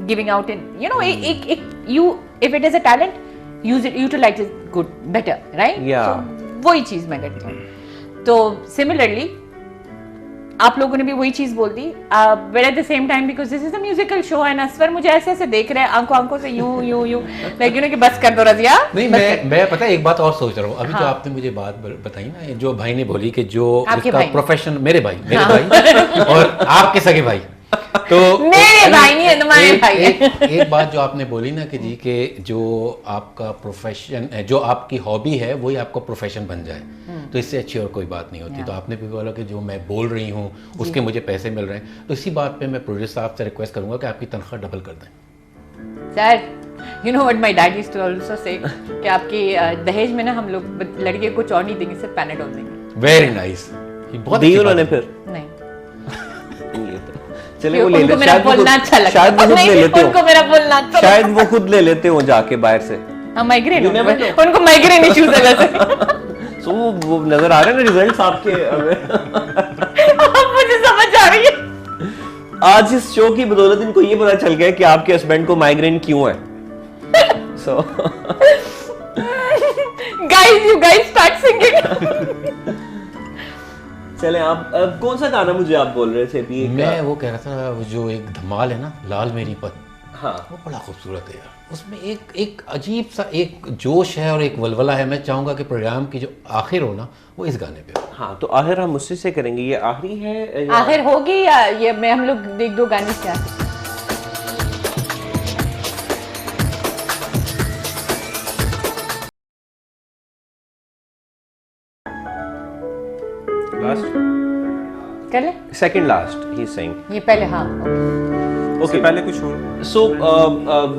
गिविंग आउट इन एक you if it is a talent, use it, utilize it good, better, right? Yeah. So वही चीज मैं करती हूँ। तो सिमिलरली आप लोगों ने भी वही चीज बोल दी, but at the same time because this is a musical show and असवर मुझे ऐसे ऐसे देख रहे हैं आंखों से यूं लाइक यू नो कि बस कर दो रजिया। नहीं, मैं पता है एक बात और सोच रहा हूँ अभी। हाँ। जो आपने मुझे बात बताई ना, जो भाई ने बोली कि जो इसका प्रोफेशन, मेरे भाई और आपके सगे भाई, तो मेरे भाई नहीं है, तुम्हारे भाई है। एक बात जो आपने बोली ना कि जी के जो आपका प्रोफेशन है, जो आपकी हॉबी है वही आपका प्रोफेशन बन जाए, तो इससे अच्छी और कोई बात नहीं होती। तो आपने भी बोला कि जो मैं बोल रही हूँ उसके मुझे पैसे मिल रहे हैं, तो इसी बात पे मैं प्रोड्यूसर साहब से रिक्वेस्ट करूंगा कि आपकी तनख्वाह डबल कर दें। Sir you know what my dad used to also say कि आपकी दहेज में ना हम लोग लड़के को कुछ और नहीं देंगे, सिर्फ पैनाडोल देंगे। Very nice. बहुत दी उन्होंने फिर नहीं, चले वो ले उनको ले, मेरा बोलना अच्छा लगता शायद वो खुद ले लेते हो, उनको मेरा बोलना अच्छा, शायद वो खुद ले लेते हो जाके बाहर से। माइग्रेन, उनको माइग्रेन इश्यूज है वैसे। सो वो नजर आ रहे हैं ना रिजल्ट्स आपके। मुझे समझ आ रही है। आज इस शो की बदौलत इनको ये पता चल गया कि आपके हस्बैंड को माइग्रेन क्यों है। So guys, you guys start singing. चले आप कौन सा गाना मुझे आप बोल रहे थे अभी? मैं वो कह रहा था, वो जो एक धमाल है ना, लाल मेरी पत, हाँ वो बड़ा खूबसूरत है यार। उसमें एक अजीब सा एक जोश है और एक वलवला है। मैं चाहूंगा कि प्रोग्राम की जो आखिर हो ना वो इस गाने पे हो। हाँ, तो आखिर हम उसी से करेंगे। ये आखिरी है आखिर होगी या ये मैं हम लोग एक दो गाने से लास्ट कर ले, सेकंड लास्ट ही सेइंग ये पहले। हाँ ओके, पहले कुछ और। सो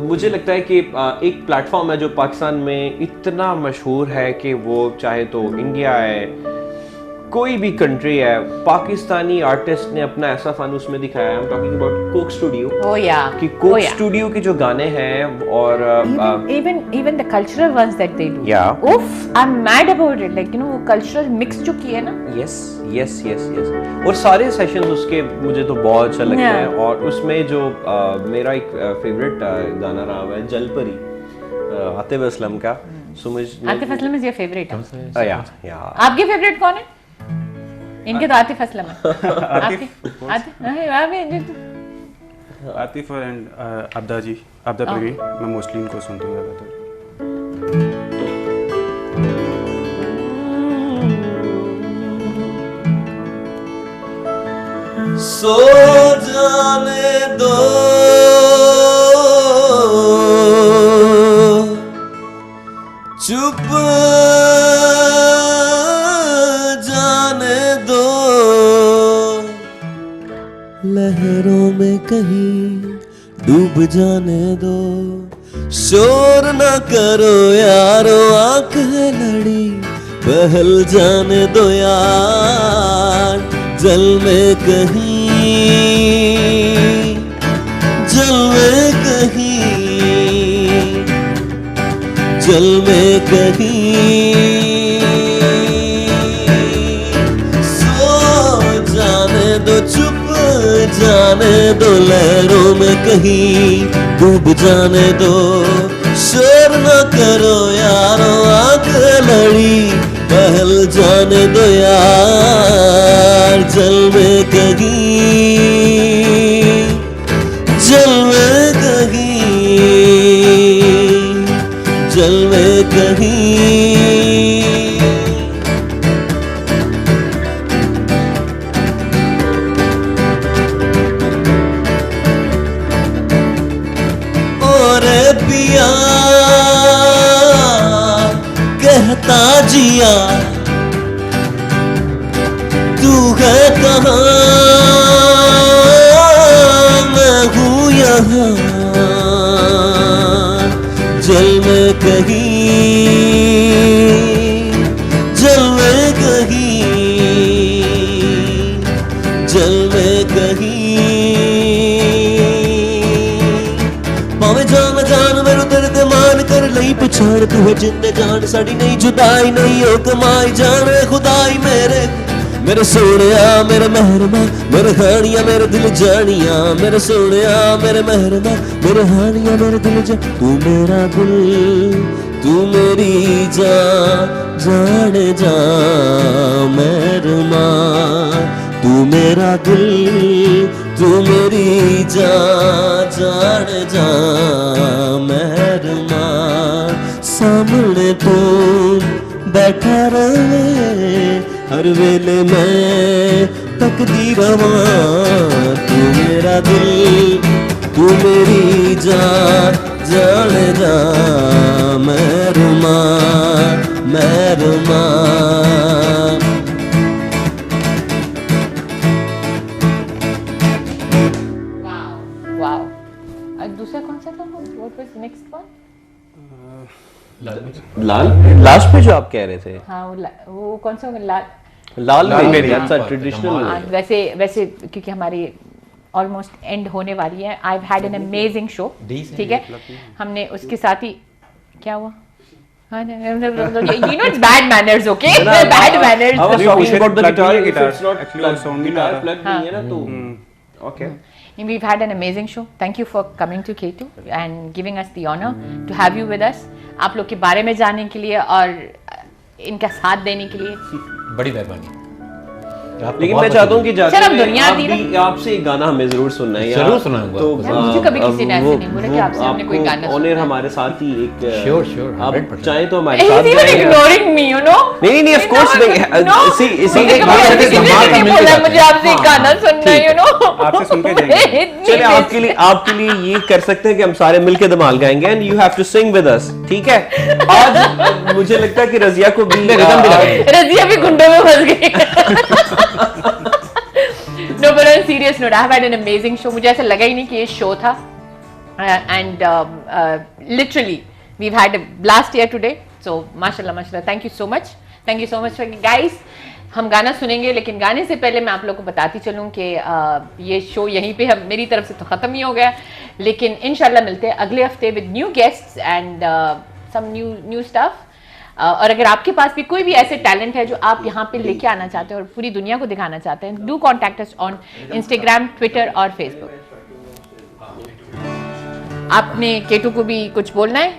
मुझे लगता है कि एक प्लेटफॉर्म है जो पाकिस्तान में इतना मशहूर है कि वो चाहे तो इंडिया है, कोई भी कंट्री है, पाकिस्तानी आर्टिस्ट ने अपना ऐसा फन उसमें दिखाया है। I am talking about Coke Studio. Oh yeah, कि कोक स्टूडियो के जो गाने हैं और even the cultural ones that they do. Yeah. Oof, I'm mad about it. Like you know वो cultural mix जो की है ना। यस यस यस यस, और सारे सेशंस उसके मुझे तो बहुत अच्छा लगता है। और उसमें जो मेरा एक फेवरेट गाना रहा हुआ है जलपरी, आतिफ असलम का। Atif Aslam is your favourite? या आपके फेवरेट कौन है? इनके तो आतिफ असलम है। आतिफ एंड अब्दा जी, अब्दा परवीन, मैं मोस्टली इनको सुनता हूँ ज़्यादातर। सो जाने दो चुप जाने दो, लहरों में कहीं डूब जाने दो, शोर न करो यारो, आंख है लड़ी बहल जाने दो यार, जल में कहीं, जल में कहीं, जल में कहीं, सो जाने दो चुप जाने दो, लहरों में कहीं डूब जाने दो, शोर न करो यारो, आंख लड़ी बहल जाने दो यार, जल में कहीं, जल में कहीं। जीता जिया तू है कहाँ मैं हूँ यहाँ जल में कहीं जल में कहीं जल में कहीं भावे जान जान मेरू तेरे ते मान कर लई पछाण तू है जिंदे जान साड़ी नहीं जुदाई नहीं हो कमाई जाने खुदाई मेरे मेरे सोनिया मेरे मेहरमा मेरे हानिया मेरे दिल जानिया मेरे सोनिया मेरे मेहरमा मेरे हानिया मेरे दिल जा तू मेरा दिल तू मेरी जान जा मेहरमा तू मेरा दिल तू मेरी जान जा मेहरमा सामने तू बैठा रहे हर वेले मैं तकदी रवां तू मेरा दिल तू मेरी जान जा मेहरमा मेहरमा वाओ दूसरा कौन सा था what was next one Lal last पे जो आप कह रहे थे हाँ वो कौन सा लाल लाल मेरी दैट्स अ ट्रेडिशनल वैसे क्योंकि हमारी ऑलमोस्ट एंड होने वाली है I have had an amazing show ठीक है हमने उसके साथ ही क्या हुआ you know it's bad manners okay bad manners I was talking about the guitar if guitar. it's not Actually, वो sound नहीं आ रहा। guitar plug नहीं है ना तो okay we've had an amazing show thank you for coming to K2 and giving us the honor to have you with us आप लोग के बारे में जानने के लिए और इनका साथ देने के लिए बड़ी मेहरबानी लेकिन मैं चाहता हूँ कि जाते चल, अब हुए दुनिया आप दी ना। भी आपसे एक गाना हमें जरूर सुनना है जरूर सुनाऊंगा तो आपको। यार, मुझे कभी किसी ने ऐसे नहीं बोला कि आपसे हमने कोई गाना सुनना ऑनर है। हमारे साथ ही एक Sure, sure, आप 100%. चाहे तो हमारे he's साथ even जाएं। ignoring me you know नहीं ऑफ कोर्स नहीं इसी मुझे कभी बात ऐसे करके किसी ने धमाल नहीं मिल बोला जाते मुझे हैं। आपसे एक गाना सुनना है you know आपसे सुन के जाएंगे। चलिए आपके लिए ये कर सकते हैं कि हम सारे मिलके धमाल गाएंगे and you have to sing with us ठीक है आज मुझे लगता है कि रजिया को भी रजिया भी गुंडों में फंस गई No, but on a serious note, I have had an amazing show. मुझे ऐसा लगा ही नहीं कि ये शो था and literally we've had a blast here today. So माशाल्लाह thank you so much for guys. हम गाना सुनेंगे लेकिन गाने से पहले मैं आप लोगों को बताती चलूँ कि ये शो यहीं पे हम मेरी तरफ से तो ख़त्म ही हो गया लेकिन इंशाल्लाह मिलते हैं अगले हफ्ते with new guests and some new stuff. और अगर आपके पास भी कोई भी ऐसे टैलेंट है जो आप यहाँ पे लेके आना चाहते हैं और पूरी दुनिया को दिखाना चाहते हैं do contact us on Instagram Twitter और फेसबुक आपने केटू को भी कुछ बोलना है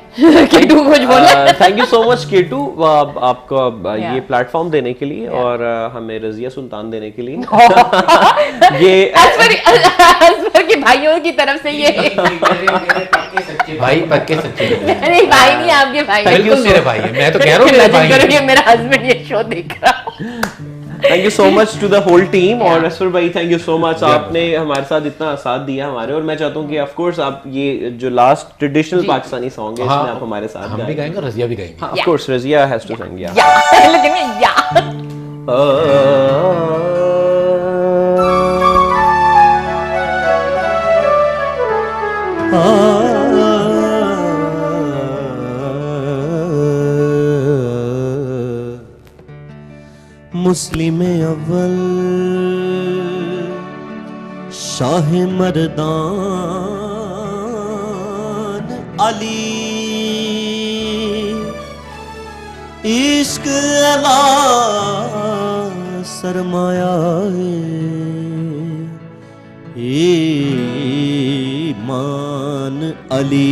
केटू को कुछ बोलना है थैंक यू सो मच केटू आपको Yeah. ये प्लेटफॉर्म देने के लिए और हमें रजिया सुल्तान देने के लिए ये असफर के भाइयों की तरफ से ये भाई पक्के सच्चे नहीं भाई नहीं आपके भाई बिल्कुल मेरे भाई है मैं तो कह रहा हूँ मेरे भाई करो ये मेरा हस्बैंड ये शो देख रहा thank you so much to the whole team और असफर भाई थैंक यू सो मच आपने हमारे साथ इतना साथ दिया हमारे और मैं चाहता हूँ कि ऑफ कोर्स आप ये जो लास्ट ट्रेडिशनल पाकिस्तानी सॉन्ग है इसमें आप हमारे साथ हम भी गाएंगे और रजिया भी गाएंगे of course Razia has to sing yeah लेकिन या मुस्लिम अव्वल शाह मर्दान अली इश्क अला सरमाया ईमान अली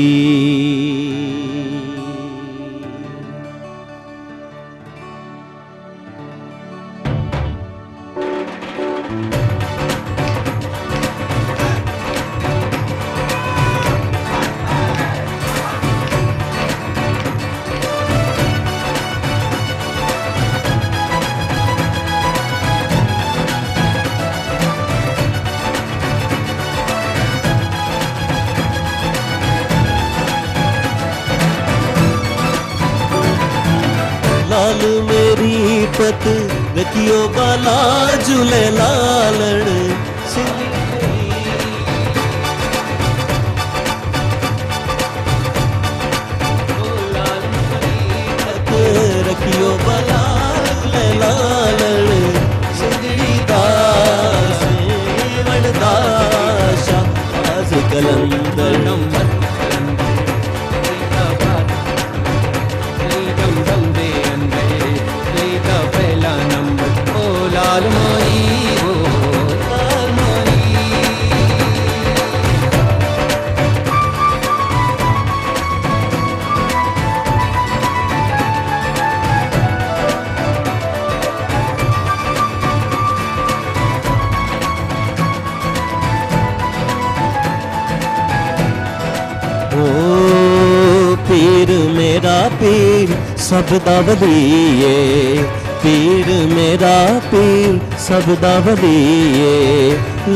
लाल मेरी पत रखियो बाला झूले लालण रखियो बाला झूले लालण सिंधड़ी दास वणदाशा आज कलंदर पहला नंबर ओ लाल मोई ओ लाल मोई ओ पीर मेरा पीर सब दावलिए पीर मेरा पीर सब दावलिए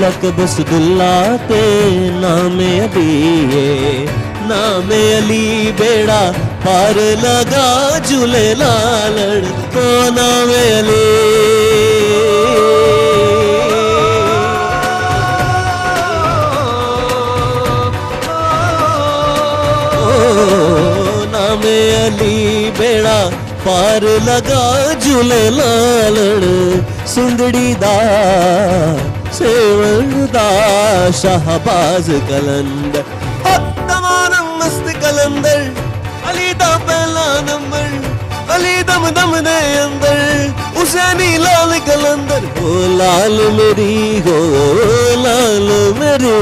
लकब सदुल्ला ते नामे अलिए नामे अली बेड़ा पार लगा झूले लालड़ तो नामे अली नामे अली बेड़ा पार लगा झूले लालड़ सिंधड़ी दा सेवण दा शाहबाज कलंदर तमाम मस्त कलंदर अली दा पहला नंबर अली दम दम दे अंदर हुसैनी लाल कलंदर ओ लाल मेरी हो लाल मेरी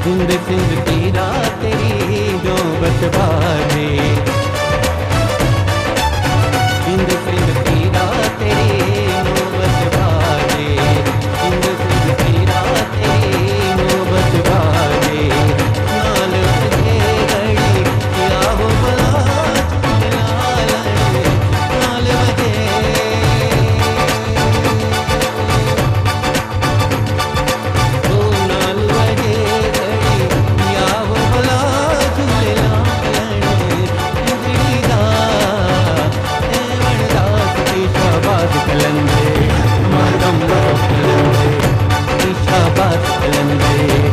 सिंध सिंध तेरा तेरी नौबत बाजे सिंध सिंध तेरा तेरी नौबत बाजे सिंध सिंध तेरा तेरी नौबत बाजे नाल बजे घड़ी क्या हो भला नाल बजे कलंदे मरदम कलंदे शाबाश कलंदे